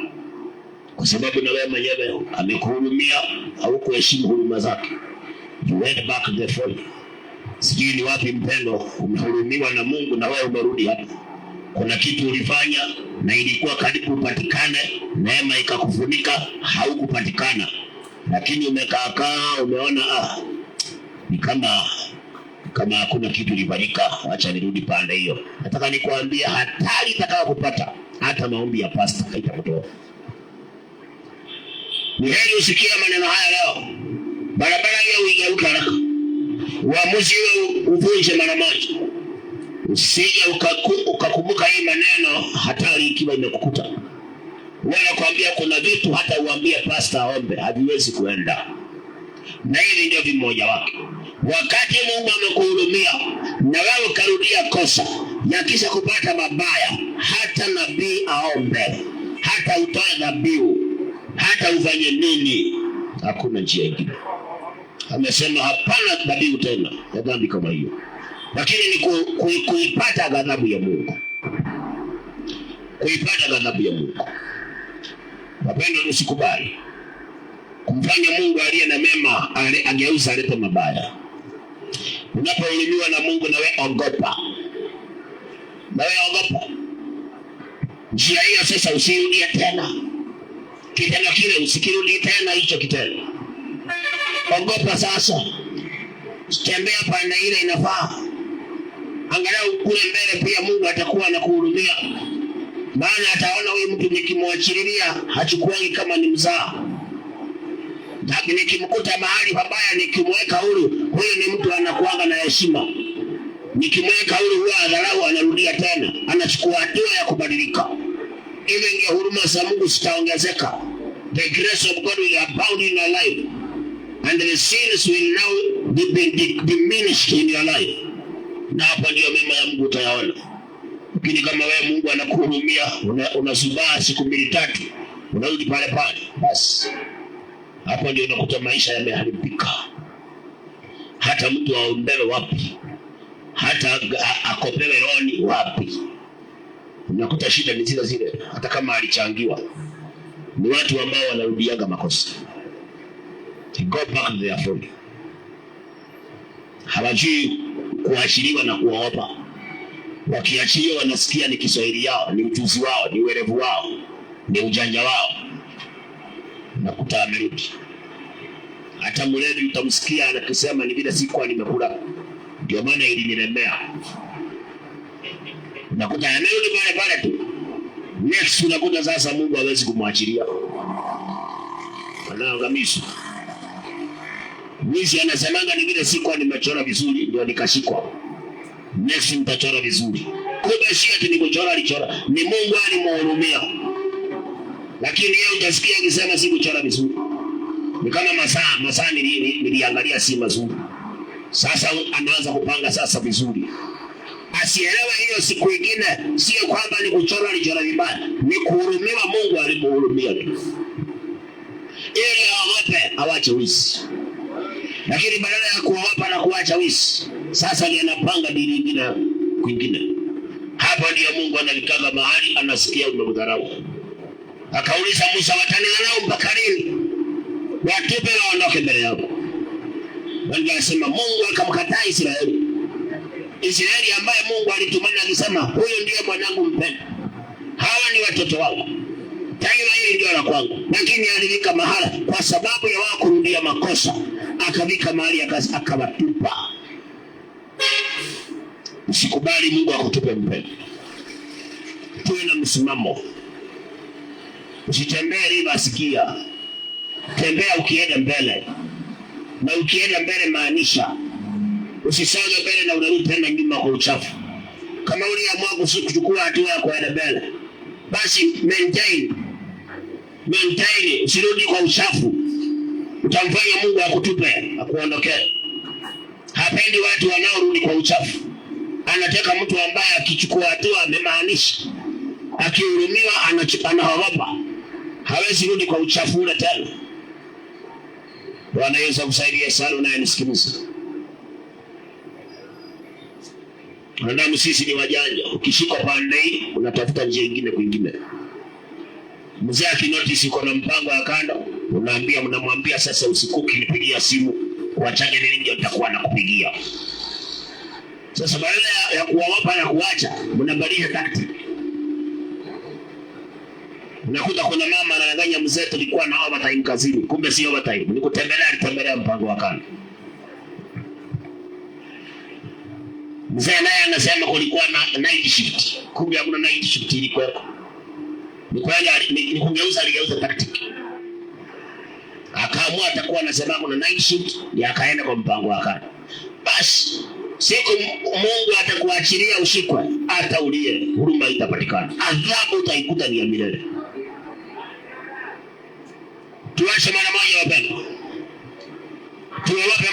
kwa sababu na wewe mwenyewe amekuhurumia au kuheshimu huruma zake. You went back to the folly. Sijui ni wapi mpendo, umehurumiwa na Mungu na wewe umerudi hapa. Kuna kitu ulifanya na ilikuwa karibu upatikane, neema ikakufunika, haukupatikana. Lakini umekaa umeona ni kama hakuna kitu kilifanyika, acha nirudi pande hiyo. Nataka nikuambie hatari itakayokupata, hata maombi ya pastor haitakutoa. Ni heri usikie maneno haya leo. Barabara hiyo uigeuke haraka. Uamuzi huo uvunje mara moja. Usije ukakumbuka hii maneno hatari ikiwa imekukuta. Wewe kwambia kuna vitu hata uambie pastor aombe haviwezi kuenda. Na hili ndio vimoja wake. Wakati Mungu amekuhurumia na wewe ukarudia kosa, yakisha kupata mabaya, hata nabii aombe, hata utoe dhabihu, hata ufanye nini, hakuna njia nyingine. Amesema hapana dhabihu tena ya dhambi kama hiyo. Lakini ni kuipata ghadhabu ya Mungu. Kuipata ghadhabu ya Mungu. Wapendwa, usikubali kumfanya Mungu aliye na mema ageuza alete mabaya. Unapohurumiwa na Mungu, na wewe ogopa. Na wewe ogopa. Njia hiyo sasa usirudie tena. Kitendo kile usikirudi tena hicho kitendo. Ogopa sasa. Tembea pande ile inafaa. Angalau kule mbele pia Mungu atakuwa anakuhurumia. Maana ataona huyu mtu nikimwachilia hachukuani kama ni mzaa. Lakini nikimkuta mahali pabaya nikimweka huru, huyu ni mtu anakuanga na heshima. Nikimweka huru huwa adharau anarudia tena, anachukua hatua ya kubadilika. Ile ndio huruma za Mungu zitaongezeka. The grace of God will abound in your life. And the sins will now be diminished in your life. Na hapa ndio mema ya Mungu utayaona. Lakini kama wewe Mungu anakuhurumia, unasubaa siku 2-3, unarudi pale pale, basi hapo ndio unakuta maisha yameharibika. Hata mtu aombewe wapi, hata akopewe roni wapi, unakuta shida ni zile zile. Hata kama alichangiwa, ni watu ambao wanarudiaga makosa. Go back to their folly. Hawajui kuachiliwa na kuogopa. Wakiachiliwa wanasikia ni Kiswahili yao, ni ujuzi wao, ni uwerevu wao, ni ujanja wao. Nakuta amerudi. Hata mlevi utamsikia anakisema ni vile sikuwa nimekula, ndio maana ilinilemea. Nakuta amerudi pale pale tu. Next unakuta sasa Mungu hawezi kumwachilia. Anaangamizwa. Mwizi anasemanga ni vile sikuwa nimechora vizuri ndio nikashikwa. Next nitachora vizuri. Kumbe si ati ni kuchora alichora, ni Mungu alimhurumia. Lakini yeye utasikia akisema si kuchora vizuri. Ni kama masaa niliangalia si mazuri. Sasa anaanza kupanga sasa vizuri. Asielewe hiyo siku nyingine sio kwamba ni kuchora alichora vibaya, ni kuhurumiwa. Mungu alimhurumia. Ili aogope awache wizi. Lakini badala ya kuogopa na kuacha wizi, sasa ni anapanga dili nyingine kwingine. Hapa ndio Mungu analikaga mahali anasikia umemdharau. Akauliza Musa, watanianao mpaka lini? Watupe waondoke mbele yako. Mungu anasema, Mungu akamkataa Israeli. Israeli ambaye Mungu alitumana akisema, huyu ndiye mwanangu mpendwa. Hawa ni watoto wangu. Taifa hili ndio la kwangu. Lakini alivika mahala kwa sababu ya wao kurudia makosa. Akavika mahali akawatupa. Usikubali Mungu akutupe mpendwa. Tuwe na msimamo. Usitembee riba sikia. Tembea ukienda mbele. Na ukienda mbele maanisha. Usisonge mbele na unarudi tena nyuma kwa uchafu. Kama uliamua kuchukua hatua ya kwenda mbele, basi maintain. Usirudi kwa uchafu. Utamfanya Mungu akutupe, akuondokee. Hapendi watu wanaorudi kwa uchafu. Anataka mtu ambaye akichukua hatua amemaanisha. Akihurumiwa anaogopa. Hawezi rudi kwa uchafu ule tena. Bwana Yesu akusaidie sana unayenisikiliza. Wanadamu sisi ni wajanja. Ukishika pande hii unatafuta njia nyingine kwingine. Mzee akinotice uko na mpango wa kando, mnamwambia sasa usiku ukinipigia simu uachaje nini ndio nitakuwa nakupigia. Sasa badala ya kuogopa na kuacha, mnabadilisha tactic. Unakuta kuna mama anadanganya mzee tulikuwa na overtime kazini, kumbe si overtime, ni kutembelea mpango wa kando. Mzee naye anasema kulikuwa na night shift, kumbe hakuna night shift ilikuwa. Ni kugeuza tactic. Akaamua atakuwa anasema kuna night shift, ya akaenda kwa mpango wa kando. Basi siku Mungu atakuachilia ushikwe, hata ulie, huruma itapatikana. Adhabu utaikuta ni ya milele. Tuache mara moja wapendwa. Tuogope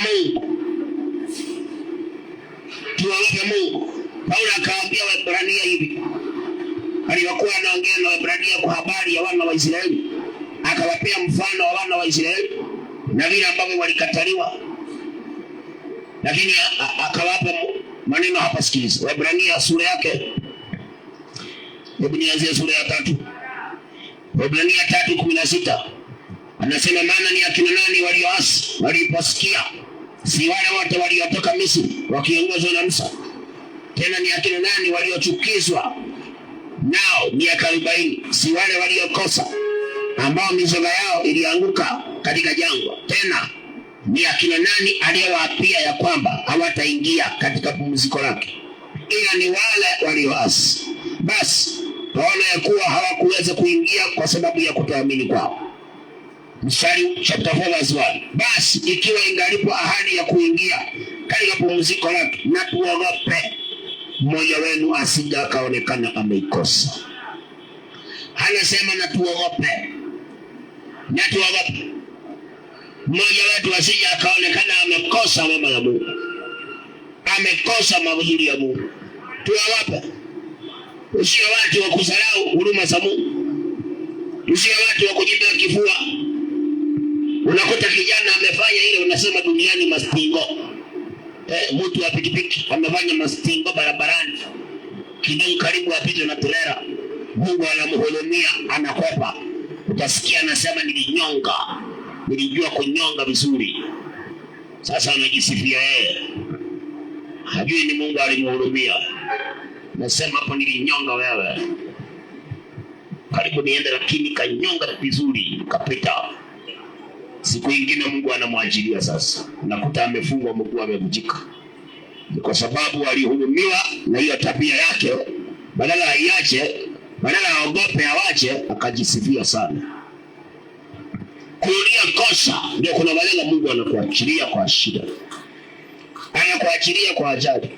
Mungu. Paulo akawaambia Waebrania hivi. Alipokuwa anaongea na Waebrania kwa habari ya wana wa Israeli, akawapea mfano wa wana wa Israeli na vile ambavyo walikataliwa lakini akawapa maneno hapa. Sikiliza Waebrania sura yake, hebu nianzie sura ya 3. Waebrania 3:16 anasema, maana ni akina nani walioasi waliposikia? Si wale wote waliotoka Misri wakiongozwa na Musa? Tena ni akina nani waliochukizwa nao miaka 40? Si wale waliokosa ambao mizoga yao ilianguka katika jangwa? Tena ni akina nani aliyewaapia ya kwamba hawataingia katika pumziko lake? Ila ni wale walioasi. Basi tunaona ya kuwa hawakuweza kuingia kwa sababu ya kutoamini kwao. Mstari chapter 4 verse 1. Basi ikiwa ingalipo ahadi ya kuingia katika pumziko lake, na tuogope mmoja wenu asije akaonekana ameikosa. Anasema na tuogope. Na tuogope mmoja wetu asije akaonekana amekosa mema ya Mungu, amekosa mazuri ya Mungu. Tuogope. Usio watu wa kusahau huruma za Mungu. Usio watu wa kujibia kifua. Unakuta kijana amefanya ile, unasema duniani mastingo. Mtu wa pikipiki amefanya mastingo barabarani, kidogo karibu apite na trailer. Mungu anamhurumia, anakopa. Utasikia anasema nilinyonga, nilijua kunyonga vizuri. Sasa anajisifia yeye, hajui ni Mungu alimhurumia. Nasema hapo nilinyonga wewe, karibu niende, lakini kanyonga vizuri kapita. Siku nyingine Mungu anamwajilia. Sasa unakuta amefungwa, mguu amevunjika. Ni kwa sababu alihurumiwa na hiyo tabia yake. Badala aiache, badala aogope awache, akajisifia sana. Kurudia kosa ndio kuna badala Mungu anakuachilia kwa shida, anakuachilia kwa ajali,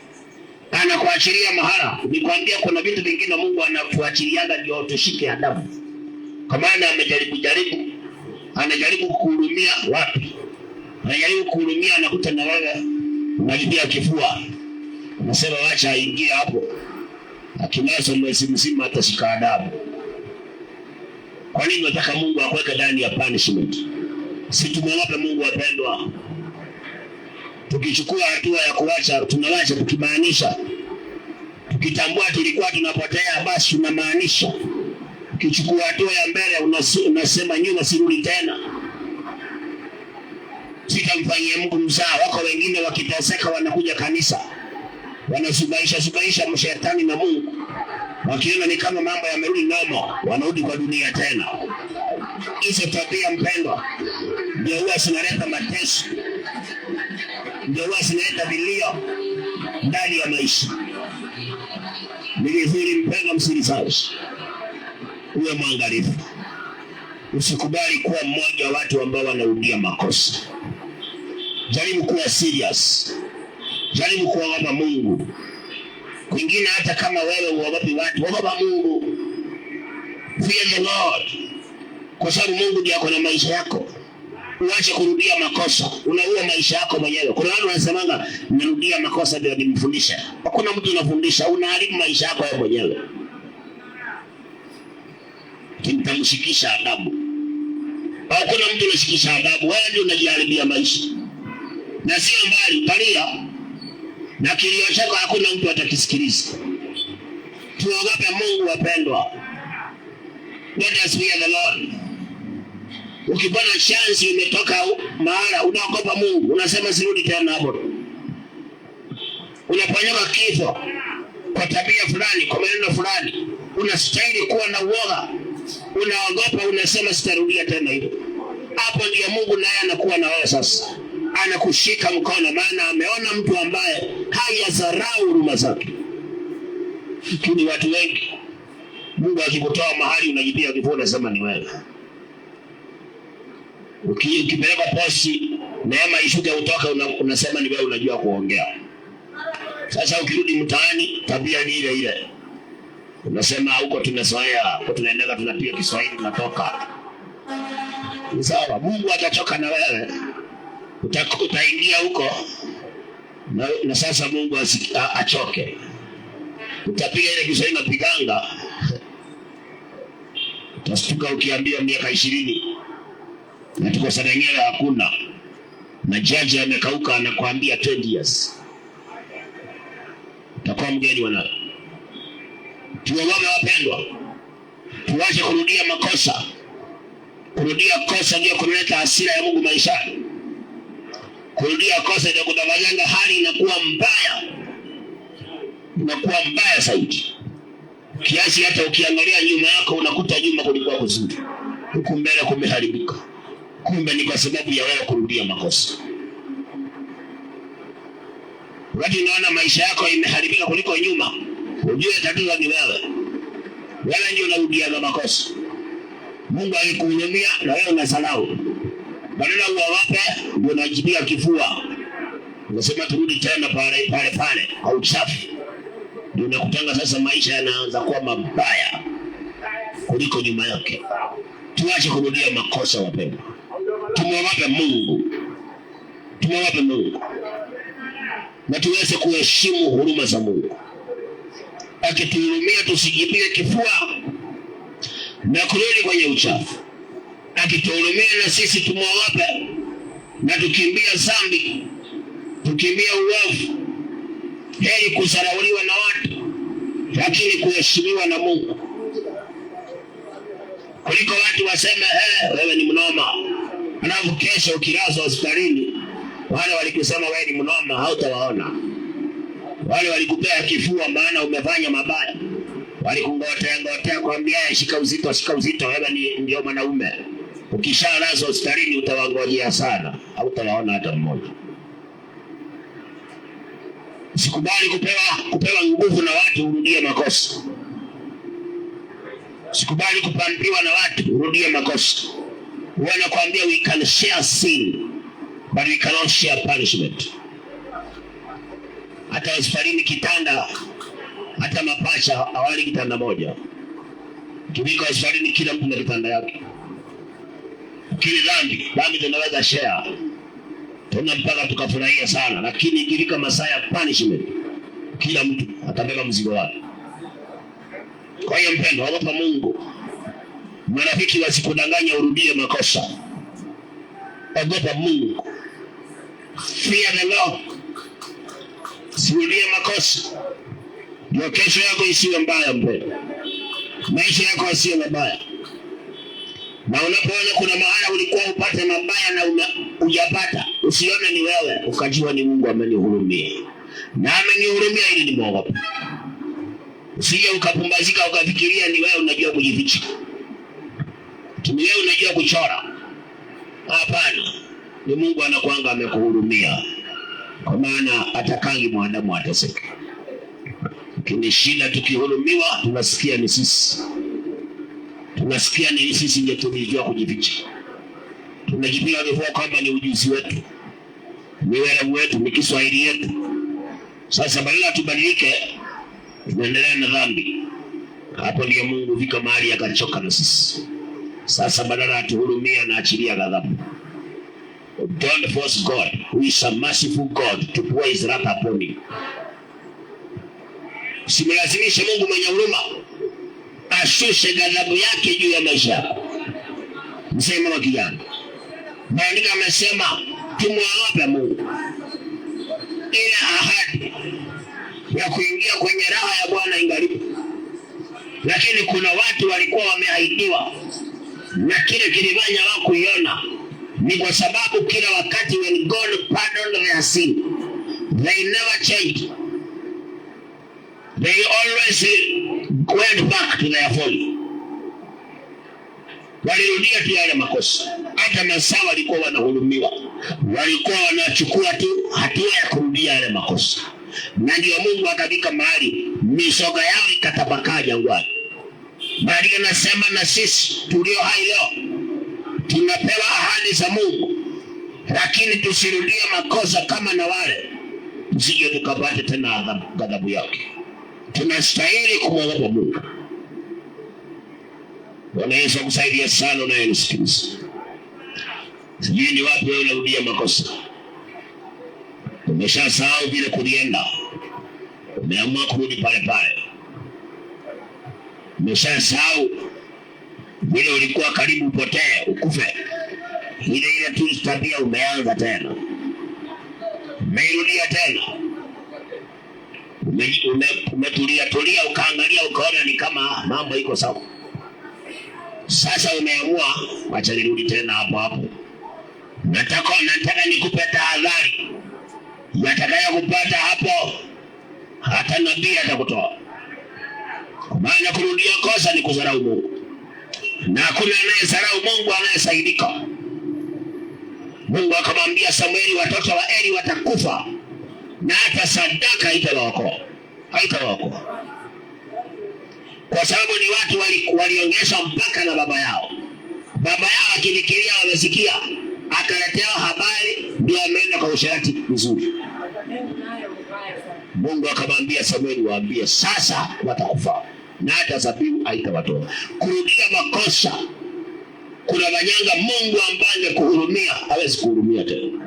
anakuachilia mahala. Nikwambia kuna vitu vingine Mungu anakuachiliaga ndio tushike adabu. Kwa maana anajaribu kuhurumia watu. Anajaribu kuhurumia, anakuta na wewe unajibia kifua. Unasema wacha aingie hapo. Akimaliza mwezi mzima atashika adabu. Kwa nini unataka Mungu akuweke ndani ya punishment? Si tumwogope Mungu wapendwa. Tukichukua hatua ya kuacha, tunawacha tukimaanisha. Tukitambua tulikuwa tunapotea, basi tunamaanisha. Ukichukua hatua ya mbele, unasema nyuma sirudi tena. Sitamfanyia Mungu mzaa. Wako wengine wakiteseka wanakuja kanisa, wanasubaisha mshetani na Mungu. Wakiona ni kama mambo yamerudi nomo, wanarudi kwa dunia tena. Hizo tabia mpendwa, ndio huwa zinaleta mateso, ndio huwa zinaleta vilio ndani ya maisha. Ni vizuri mpendwa msikilizaji, uwe mwangalifu. Usikubali kuwa mmoja wa watu ambao wanarudia makosa. Jaribu kuwa serious. Jaribu kuogopa Mungu. Kwingine hata kama wewe uogopi watu, ogopa Mungu. Fear the Lord. Kwa sababu Mungu ndiye ako na maisha yako. Uache kurudia makosa. Unaua maisha yako mwenyewe. Kuna watu wanasemanga narudia makosa ndio nimfundisha. Hakuna mtu unafundisha, unaharibu maisha yako wewe mwenyewe. Kimtamshikisha adabu. Hakuna mtu unashikisha adabu, wewe ndio unajiharibia maisha. Na sio mbali, utalia. Na kilio chako hakuna mtu atakisikiliza. Tuogope Mungu wapendwa. Let us fear the Lord. Ukipata chance umetoka mahala, unaogopa Mungu, unasema sirudi tena hapo. Unaponyoka kifo kwa tabia fulani, kwa maneno fulani, unastahili kuwa na uoga. Unaogopa, unasema sitarudia tena hivyo. Hapo ndio Mungu naye anakuwa na wewe sasa. Anakushika mkono, maana ameona mtu ambaye hayadharau huruma zake. Lakini watu wengi, Mungu akikutoa mahali unajibia kifua, unasema ni wewe. Ukipeleka posti, neema ishuke utoka, unasema ni wewe, unajua kuongea. Sasa ukirudi mtaani, tabia ni ile ile. Unasema huko tumezoea, huko tunaendeka tunapiga Kiswahili tunatoka. Ni sawa, Mungu atachoka na wewe. Utaingia huko na sasa Mungu achoke. Utapiga ile Kiswahili unapiganga. Utastuka ukiambia miaka 20. Na tuko sana yenyewe hakuna. na jaji amekauka anakuambia 20 years, utakuwa mgeni wana. Tuogope wapendwa, tuache kurudia makosa. Kurudia kosa ndio kuleta hasira ya Mungu maishani. Kurudia kosa ndio kudanganya, hali inakuwa mbaya. Inakuwa mbaya zaidi. Kiasi hata ukiangalia nyuma yako unakuta nyuma kulikuwa kuzuri, huku mbele kumeharibika. Kumbe ni kwa sababu ya wewe kurudia makosa. Wakati unaona maisha yako imeharibika kuliko nyuma, ujue tatizo ni wewe. Wewe ndio unarudia makosa. Mungu alikuhurumia na wewe unasalau. Badala uwape ndio unajibia kifua. Unasema turudi tena pale au uchafu. Ndio unakutanga sasa maisha yanaanza kuwa mabaya kuliko nyuma yake. Tuache kurudia makosa wapendwa. Tumwogope Mungu. Tumwogope Mungu. Na tuweze kuheshimu huruma za Mungu. Akituhurumia tusijibie kifua na kurudi kwenye uchafu. Akituhurumia na sisi tumwogope na tukimbia dhambi, tukimbia uovu. Heri kusarauliwa na watu lakini kuheshimiwa na Mungu, kuliko watu waseme wewe ni mnoma, alafu kesho ukilazwa hospitalini wale walikusema wewe ni mnoma hautawaona. Wale walikupea kifua maana umefanya mabaya, walikungotea kwambia shika uzito wewe ndio mwanaume. Ukishalazwa hospitalini utawangojea sana, hautawaona hata mmoja. Sikubali kupewa nguvu na watu urudie makosa. Sikubali kupambiwa na watu urudie makosa. Wanakuambia we can share sin but we cannot share punishment. Hata hospitalini kitanda, hata mapacha hawali kitanda moja. Tukiko hospitalini kila mtu na kitanda yake. Kile dhambi tunaweza share, tuna mpaka tukafurahia sana, lakini ikifika masaa ya punishment kila mtu atabeba mzigo wake. Kwa hiyo mpendwa, ogopa Mungu. Marafiki wasikudanganya urudie makosa. Ogopa Mungu. Fear the Lord. Sirudie makosa. Ndio kesho yako isiwe mbaya mpendwa. Maisha yako yasiwe mabaya. Na unapoona kuna mahala ulikuwa upate mabaya na hujapata, usione ni wewe, ukajua ni Mungu amenihurumia. Na amenihurumia ili nimwogope. Usije ukapumbazika ukafikiria ni wewe unajua kujificha. Ni wewe unajua kuchora. Hapana. Ni Mungu anakuanga amekuhurumia. Kwa maana atakangi mwanadamu ateseke. Lakini shida tukihurumiwa tunasikia ni sisi. Tunasikia ni sisi ndio tunajua kujificha. Tunajipiga kifua kwamba ni ujuzi wetu, ni werevu wetu, ni Kiswahili yetu. Sasa badala tubadilike, tunaendelea na dhambi. Hapo ndio Mungu vika mahali akachoka na sisi. Sasa badala atuhurumia na achilia ghadhabu. Don't force God, who is a merciful God, to pour his wrath upon you. Usimlazimishe Mungu mwenye huruma ashushe ghadhabu yake juu ya maisha yako. Msema wa kijana, Maandiko amesema tumwogope Mungu. Ile ahadi ya kuingia kwenye raha ya Bwana ingalipo. Lakini kuna watu walikuwa wameahidiwa na kile kilifanya hawakuiona. Ni kwa sababu kila wakati when God pardoned their sin, they never changed. They always went back to their folly. Walirudia tu yale makosa. Hata masaa walikuwa wanahurumiwa, walikuwa wanachukua tu hatua ya kurudia yale makosa. Na ndio Mungu akabika mahali misoga yao ikatapakaa jangwani. Bali anasema na sisi tulio hai leo tunapewa ahadi za Mungu, lakini tusirudie makosa kama na wale, tusije tukapate tena ghadhabu yake. Tunastahili kumwogopa Mungu. Bwana Yesu akusaidie sana na unisikilize. Sijui ni wapi wewe unarudia makosa. Umeshasahau vile kulienda. Umeamua kurudi pale pale. Umeshasahau vile ulikuwa karibu upotee, ukufe. Ile tu tabia umeanza tena. Umeirudia tena. Umetulia ukaangalia ukaona ni kama mambo iko sawa. Sasa umeamua acha nirudi tena hapo. Nataka nikupe tahadhari. Yatakayo kupata hapo hata nabii atakutoa. Kwa maana kurudia kosa ni kudharau Mungu. Na hakuna anayedharau Mungu anayesaidika. Mungu akamwambia Samueli, watoto wa Eli watakufa na hata sadaka haitawaokoa. Kwa sababu ni watu waliongeshwa mpaka na baba yao. Baba yao akilikilia wamesikia, akaletea habari, ndio ameenda kwa usharati mzuri. Mungu akamwambia Samueli, waambie sasa watakufa na hata zabibu haitawatoa. Kurudia makosa, kuna wanyanga Mungu ambaye angekuhurumia hawezi kuhurumia tena.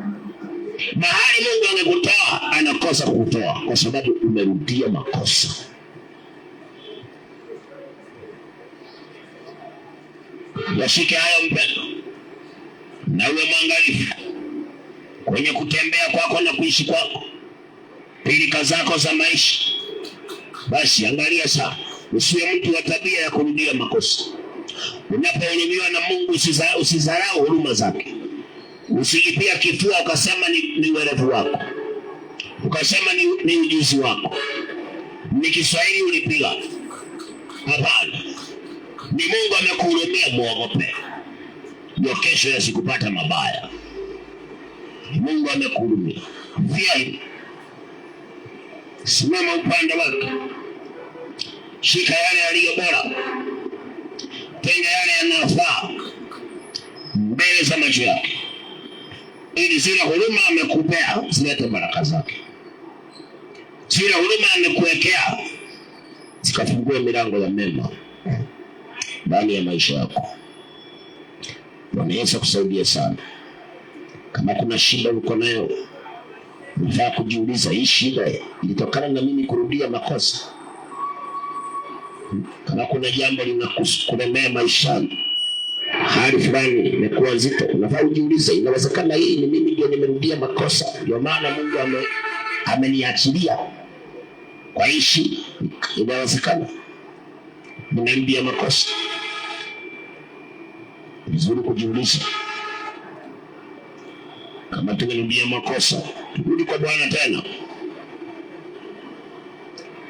Mahali Mungu angekutoa anakosa kukutoa kwa sababu umerudia makosa. Yashike hayo mpendo, na uwe mwangalifu kwenye kutembea kwako na kuishi kwako, pilika zako za maisha. Basi angalia sana, usiwe mtu wa tabia ya kurudia makosa. Unapohurumiwa na Mungu usizarau huruma zake. Usijipia kifua ukasema ni werevu wako, ukasema ni ujuzi wako, ni Kiswahili ulipiga. Hapana, ni Mungu amekuhurumia, muogope. Ndio kesho yasikupata mabaya. Ni Mungu amekuhurumia. Via simama upande wake. Shika yale yaliyo bora, tenga yale yanayofaa mbele za macho yake, ili zile huruma amekupea zilete baraka zake. Zile huruma amekuwekea zikafungue milango ya mema ndani ya maisha yako. Bwana Yesu akusaidie sana. Kama kuna shida uko nayo, unafaa kujiuliza, hii shida ilitokana na mimi kurudia makosa? Kama kuna jambo linakulemea maishani, hali fulani imekuwa nzito, unafaa ujiulize, inawezekana hii ni mimi ndio nimerudia makosa, ndio maana Mungu ameniachilia kwa hii? Inawezekana nimerudia makosa. Vizuri kujiuliza. Kama tumerudia makosa, turudi kwa Bwana tena.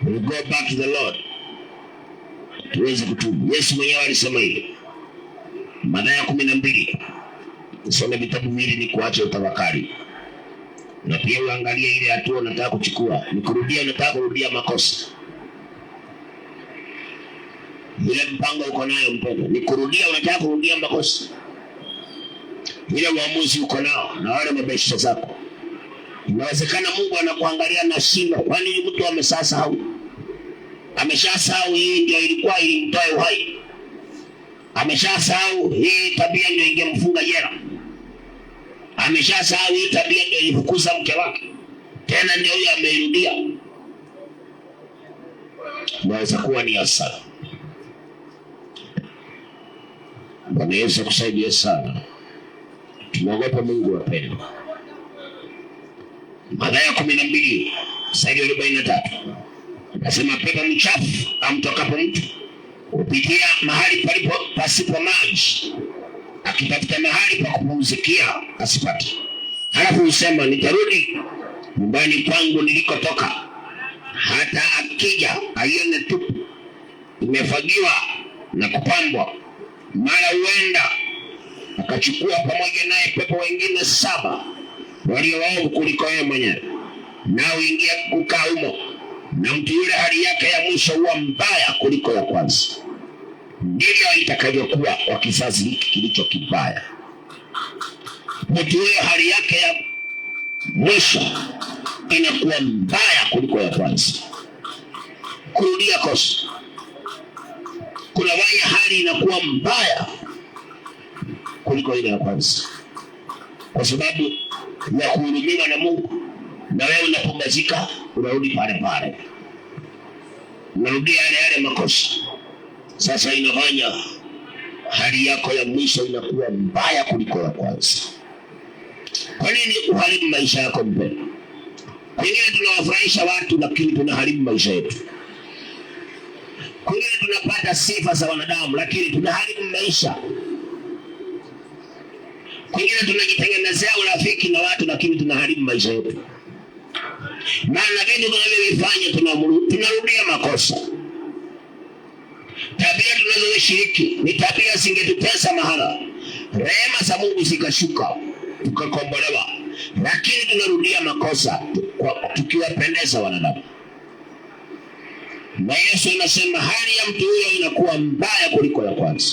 We go back to the Lord, tuweze kutubu. Yesu mwenyewe alisema hivi, Mathayo 12. Usome vitabu hivi ni kuacha utafakari. Na pia uangalie ile hatua unataka kuchukua. Ni kurudia, unataka kurudia makosa. Ile mpango uko nayo mpendo, ni kurudia, unataka kurudia makosa. Ile uamuzi uko nao na wale mabeshte zako. Inawezekana Mungu anakuangalia na shida, kwani mtu ameshasahau hii ndio ilikuwa ilimtoa uhai. Ameshasahau hii tabia ndio ingemfunga jela. Ameshasahau hii tabia ndio ilifukuza mke wake. Tena ndio huyo ameirudia. Inaweza kuwa ni hasara. Bwana Yesu akusaidie sana. Tunaogopa Mungu wapendwa. Mathayo 12 mstari wa 43. Nasema pepo mchafu amtokapo mtu kupitia mahali pasipo maji, akitafuta mahali pa kupumzikia asipate. Halafu usema, nitarudi nyumbani kwangu nilikotoka. Hata akija aione tupu, imefagiwa na kupambwa, mara huenda akachukua pamoja naye pepo wengine 7 walio waovu kuliko yeye mwenyewe, nao ingia kukaa humo. Na mtu yule hali yake ya mwisho huwa mbaya kuliko ya kwanza. Ndivyo itakavyokuwa kwa kizazi hiki kilicho kibaya. Mtu yule hali yake ya mwisho inakuwa mbaya kuliko ya kwanza. Kurudia kosa, kuna waya hali inakuwa mbaya kuliko ile ya kwanza, kwa sababu ya kuhurumiwa na Mungu. Na wewe unapumzika, unarudi pale pale, unarudia yale makosa. Sasa inafanya hali yako ya mwisho inakuwa mbaya kuliko ya kwanza. Kwa nini uharibu maisha yako mpendwa? Kwingine tunawafurahisha watu lakini tunaharibu maisha yetu. Kwingine tunapata sifa za wanadamu lakini tunaharibu maisha. Kwingine tunajitengenezea urafiki na watu lakini tunaharibu maisha yetu. Maana vitu tunavyofanya tunarudia makosa. Tabia tunazoshiriki ni tabia zingetutesa mahala. Rehema za Mungu zikashuka, tukakombolewa. Lakini tunarudia makosa tukiwapendeza wanadamu. Na Yesu anasema hali ya mtu huyo inakuwa mbaya kuliko ya kwanza.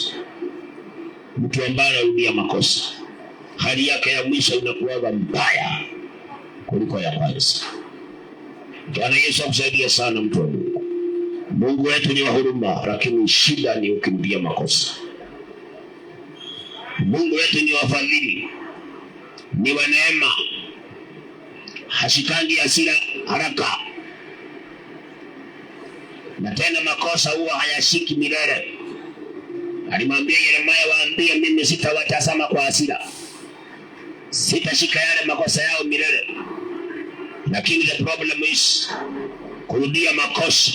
Mtu ambaye anarudia makosa, hali yake ya mwisho inakuwa mbaya kuliko ya kwanza. Bwana Yesu akusaidie sana mtu wa Mungu. Mungu wetu ni wa huruma, lakini shida ni ukirudia makosa. Mungu wetu ni wafadhili, ni wa neema, hashikangi hasira haraka. Na tena makosa huwa hayashiki milele. Alimwambia Yeremia, waambie mimi sitawatazama kwa hasira, sitashika yale makosa yao milele. Lakini the problem is kurudia makosa.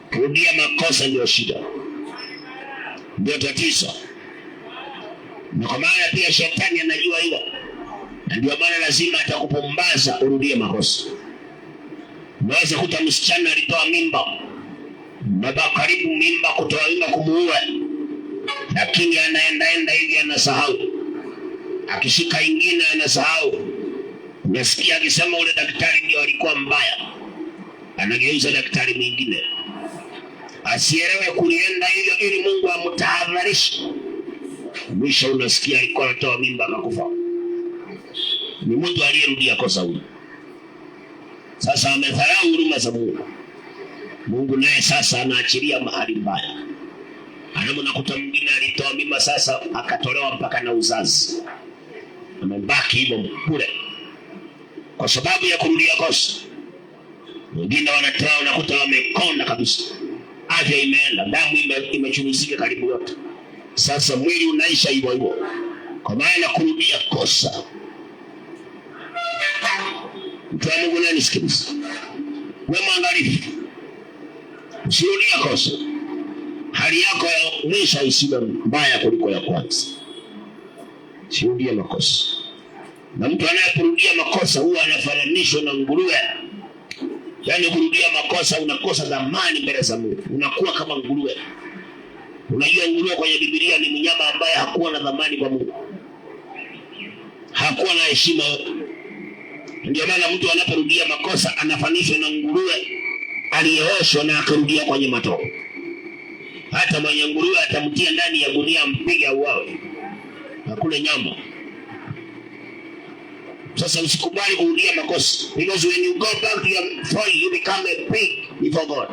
Kurudia makosa ndio shida, ndio tatizo. Na kwa maana pia shetani anajua hilo, na ndio maana lazima atakupumbaza urudie makosa. Unaweza kuta msichana alitoa mimba, baba karibu mimba kutoa mimba kumuua, lakini anaenda hivi anasahau. Akishika ingine anasahau. Unasikia akisema ule daktari ndio alikuwa mbaya, anageuza daktari mwingine. Asielewe kulienda hivyo ili Mungu amtahadharishe. Mwisho unasikia alikuwa anatoa mimba akakufa. Ni mtu aliyerudia kosa huyo. Sasa amedharau huruma za Mungu. Mungu naye sasa anaachilia mahali mbaya. Anakuta mwingine alitoa mimba sasa akatolewa mpaka na uzazi. Amebaki hivyo bure kwa sababu ya kurudia kosa. Wengine wanatoa unakuta wamekonda kabisa. Afya imeenda, damu imechuruzika karibu yote. Sasa mwili unaisha hivyo hivyo kwa maana kurudia kosa. Mtu wa Mungu nani sikiliza? Wewe mwangalifu. Usirudia kosa. Hali yako ya mwisho isiwe mbaya kuliko ya kwanza. Usirudia makosa. Na mtu anayerudia makosa huwa anafananishwa na nguruwe. Yaani kurudia makosa unakosa dhamani mbele za Mungu. Unakuwa kama nguruwe. Unajua nguruwe kwenye Biblia ni mnyama ambaye hakuwa na dhamani kwa Mungu. Hakuwa na heshima. Ndio maana mtu anaporudia makosa anafananishwa na nguruwe aliyeoshwa na akarudia kwenye matope. Hata mwenye nguruwe atamtia ndani ya gunia mpige auawe, hakule nyama. Sasa usikubali kurudia makosa, because when you go back to your folly you become a pig before God.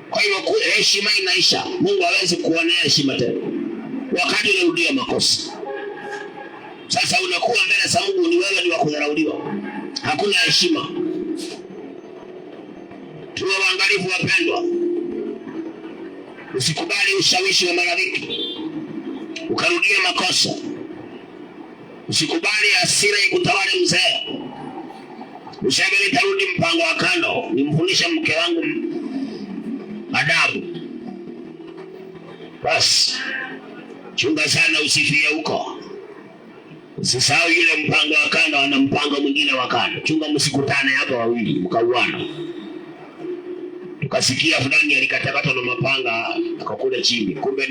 Kwa hiyo heshima inaisha. Mungu hawezi kuonea heshima tena wakati unarudia makosa. Sasa unakuwa mbele za Mungu ni wewe ni wa kudharauliwa. Hakuna heshima. Tuwe waangalifu wapendwa. Usikubali ushawishi wa marafiki ukarudia makosa. Usikubali hasira ikutawale mzee. Useme nitarudi mpango wa kando, nimfundishe mke wangu adabu. Basi chunga sana usifie huko. Usisahau yule mpango wa kando ana mpango mwingine wa kando. Chunga msikutane hapo wawili mkauana. Tukasikia fulani alikatakata na mapanga akakula chini. Kumbe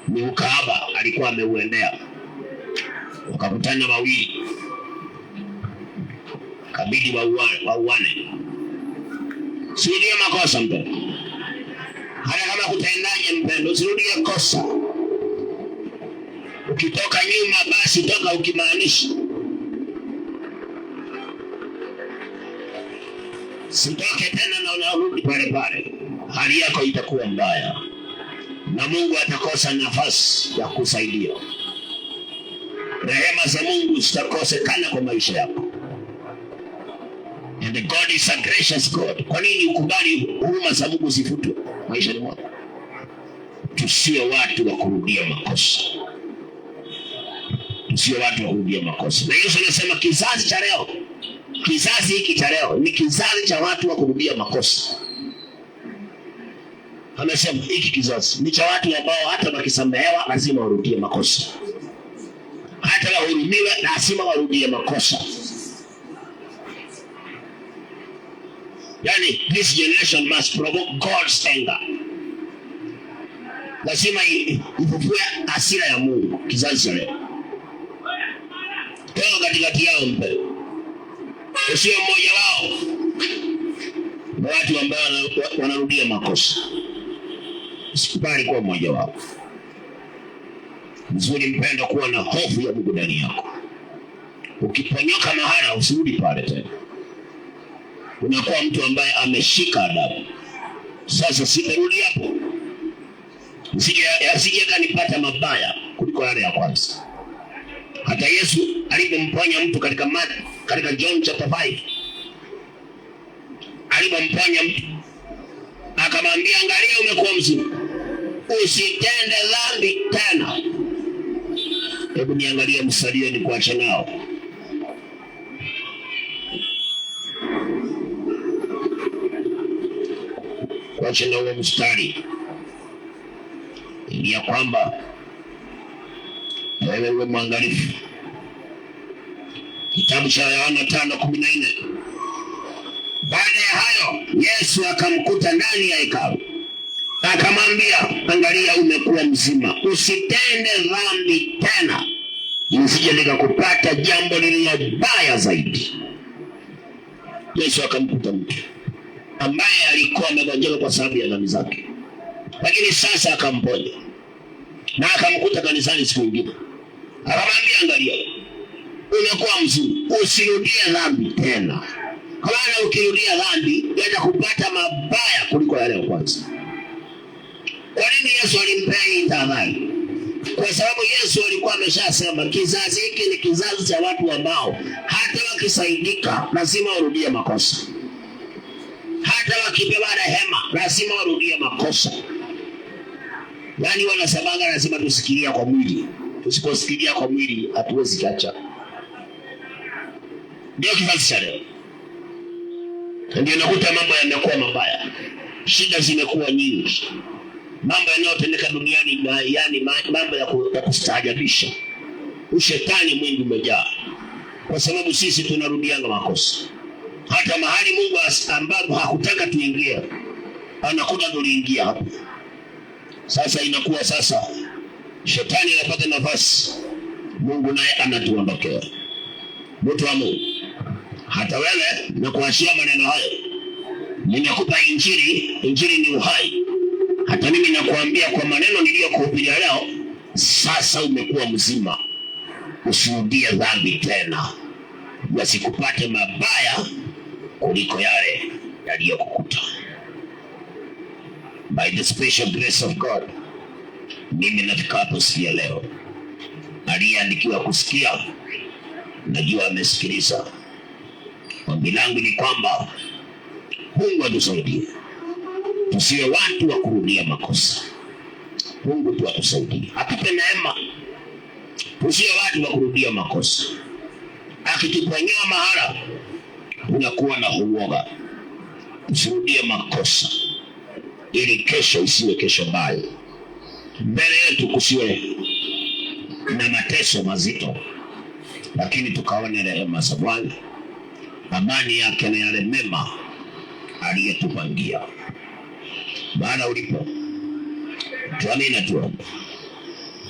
ni ukahaba alikuwa ameuendea. Wakakutana wawili. Kabidi wauane. Usirudia makosa mpendo. Hata kama kutaendaje mpendo, usirudia kosa. Ukitoka nyuma basi toka ukimaanisha. Sitoke tena na unarudi pale pale. Hali yako itakuwa mbaya. Na Mungu atakosa nafasi ya kusaidia. Rehema za Mungu zitakosekana kwa maisha yako. And God is a gracious God. Kwa nini ukubali huruma za Mungu zifutwe maisha mwako? Tusiwe watu wa kurudia makosa. Sio watu wa kurudia makosa. Na Yesu anasema kizazi cha leo, kizazi hiki cha leo ni kizazi cha watu wa kurudia makosa. Anasema hiki kizazi ni cha watu ambao hata wakisamehewa lazima warudie makosa. Hata wahurumiwe lazima warudie makosa. Yani, this generation must provoke God's anger. Lazima ifufue hasira ya Mungu kizazi cha leo. Kwa katikati yao mpe. Usio mmoja wao. Na watu ambao wanarudia makosa. Usikubali kuwa mmoja wao. Mzuri mpendo kuwa na hofu ya Mungu ndani yako. Ukiponyoka mahala usirudi pale tena. Unakuwa mtu ambaye ameshika adabu. Sasa sitarudi hapo. Usije kanipata mabaya kuliko yale ya kwanza. Hata Yesu alipomponya mtu katika John chapter 5. Alipomponya mtu akamwambia, angalia umekuwa mzima, usitende dhambi tena. Hebu niangalie msalio ni kuacha nao. Kuacha nao mstari ili ya kwamba wewe uwe mwangalifu. Kitabu cha Yohana 5:14. Baada ya hayo Yesu akamkuta ndani ya hekalu, akamwambia, angalia umekuwa mzima, usitende dhambi tena, usije likakupata jambo lililo baya zaidi. Yesu akamkuta mtu ambaye alikuwa amegonjeka kwa sababu ya dhambi zake, lakini sasa akamponya na akamkuta kanisani siku nyingine. Akamwambia, angalia umekuwa mzima, usirudie dhambi tena. Kwa maana ukirudia dhambi yatakupata mabaya kuliko yale ya kwanza. Kwa nini Yesu alimpea hii tahadhari? Kwa sababu Yesu alikuwa ameshasema kizazi hiki ni kizazi cha watu ambao hata wakisaidika lazima warudie makosa. Hata wakipewa rehema lazima warudie makosa. Yani wanasemanga lazima tusikilia kwa mwili. Tusiposikilia kwa mwili hatuwezi kacha. Ndio kizazi cha leo. Ndio nakuta mambo yamekuwa mabaya. Shida zimekuwa nyingi. Mambo yanayotendeka duniani yani mambo ya kustaajabisha. Ushetani mwingi umejaa. Kwa sababu sisi tunarudiana makosa. Hata mahali Mungu ambapo hakutaka tuingie, anakuja tuliingia hapo. Sasa inakuwa sasa shetani anapata nafasi, Mungu naye anatuondokea. Mtu wa Mungu, hata wewe na kuachia maneno hayo, nimekupa injili. Injili ni uhai. Hata mimi nakuambia kwa maneno niliyokuhubiria leo, sasa umekuwa mzima, usirudie dhambi tena, yasikupate mabaya kuliko yale yaliyokukuta. By the special grace of God, mimi nafika hapo sikia leo. Aliyeandikiwa kusikia, najua amesikiliza. Ombi langu ni kwamba Mungu atusaidie. Tusiwe watu wa kurudia makosa. Mungu tu atusaidie. Atupe neema. Tusiwe watu wa kurudia makosa. Akituponya mahala unakuwa na uoga. Tusirudie makosa ili kesho isiwe kesho mbaya. Mbele yetu kusiwe na mateso mazito, lakini tukaone rehema za Bwana, amani yake na yale mema aliyetupangia. Bwana ulipo, tuamini tuombe.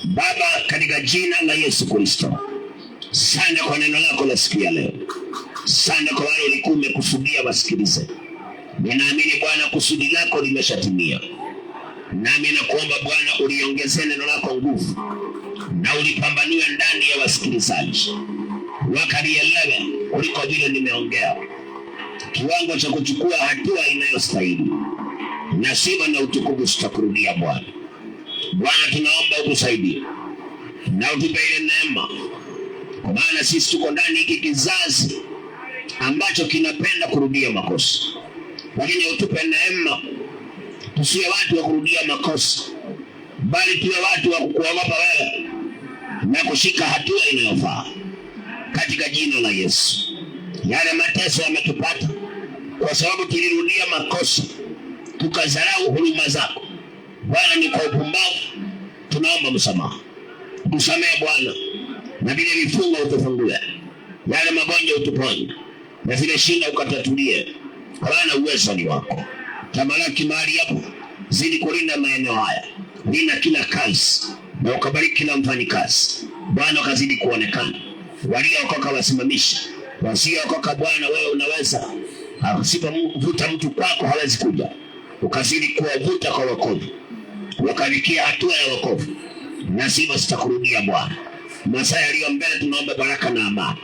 Baba, katika jina la Yesu Kristo, asante kwa neno lako la siku ya leo. Asante kwa wale ulikuwa umekusudia wasikilize. Ninaamini Bwana kusudi lako limeshatimia. Nami nakuomba Bwana uliongezee neno lako nguvu na ulipambanue ndani ya wasikilizaji, wakalielewe kuliko vile nimeongea, kiwango cha kuchukua hatua inayostahili. Na sifa na utukufu tutakurudia Bwana. Bwana, tunaomba utusaidie na utupe ile neema, kwa maana sisi tuko ndani hiki kizazi ambacho kinapenda kurudia makosa. Lakini utupe neema tusiwe watu wa kurudia makosa, bali tuwe watu wa kukuogopa wewe na kushika hatua inayofaa katika jina la Yesu. Yale mateso yametupata kwa sababu tulirudia makosa, tukadharau huruma zako. Bwana, ni kwa upumbavu tunaomba msamaha. Tusamehe Bwana, na vile vifungo utufungue, yale magonjwa utuponye, na vile shida ukatatulie. Bwana, uwezo ni wako. Tamalaki mahali hapo, zidi kulinda maeneo haya, linda kila kazi, na ukabariki kila mfanyikazi. Bwana, ukazidi kuonekana. Waliookoka wasimamisha, wasiookoka Bwana wewe unaweza. Usipovuta mtu kwako hawezi kuja. Ukazidi kuwavuta kwa wokovu, wakalikia hatua ya wokovu, na sivyo sitakurudia Bwana. Masaa yaliyo mbele tunaomba baraka na amani.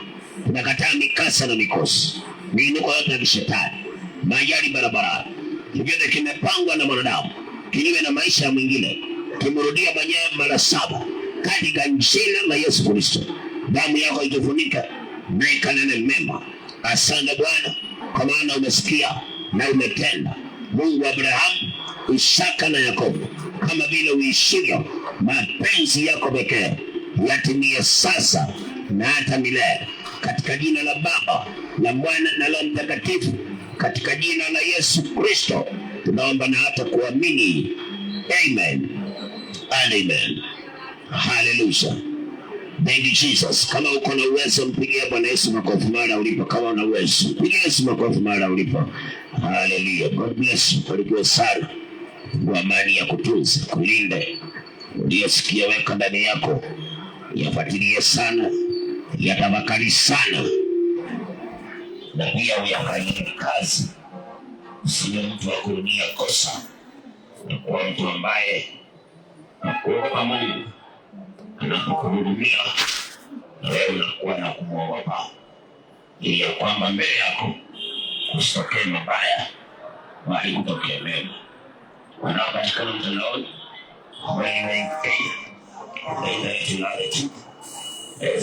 Tunakataa mikasa na mikosi, miinuko yote ya kishetani, majali barabarani, kivyote kimepangwa na mwanadamu kinyume na maisha ya mwingine, kimurudia mwenyewe mara 7 katika jina la Yesu Kristo. Damu yako itufunika na ikanene mema. Asante Bwana, kwa maana umesikia na umetenda. Mungu wa Abrahamu, Isaka na Yakobo, kama vile uishivyo, mapenzi yako pekee yatimie sasa na hata milele, katika jina la Baba, la Mwana na la Mtakatifu, katika jina la Yesu Kristo tunaomba na hata kuamini. Amen and amen. Hallelujah. Thank you Jesus. Kama uko na uwezo, mpigie Bwana Yesu makofi mara ulipo. Kama una uwezo, mpigie Yesu makofi mara ulipo. Hallelujah. God bless you. Barikiwe sana. Kwa amani ya kutunza, kulinde. Uliyosikia weka ndani yako, yafuatilie sana, yatafakari sana, na pia uyafanyie kazi. Usiwe mtu wa kurudia kosa, na kuwa mtu ambaye anakuogopa Mungu. Anapokuhudumia na wewe unakuwa na kumwogopa, ili ya kwamba mbele yako kusitokee mabaya, bali kutokee mema. Wanaopatikana mtandaoni, wewe tunaweza tu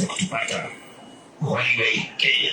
kutupata wewe Kenya.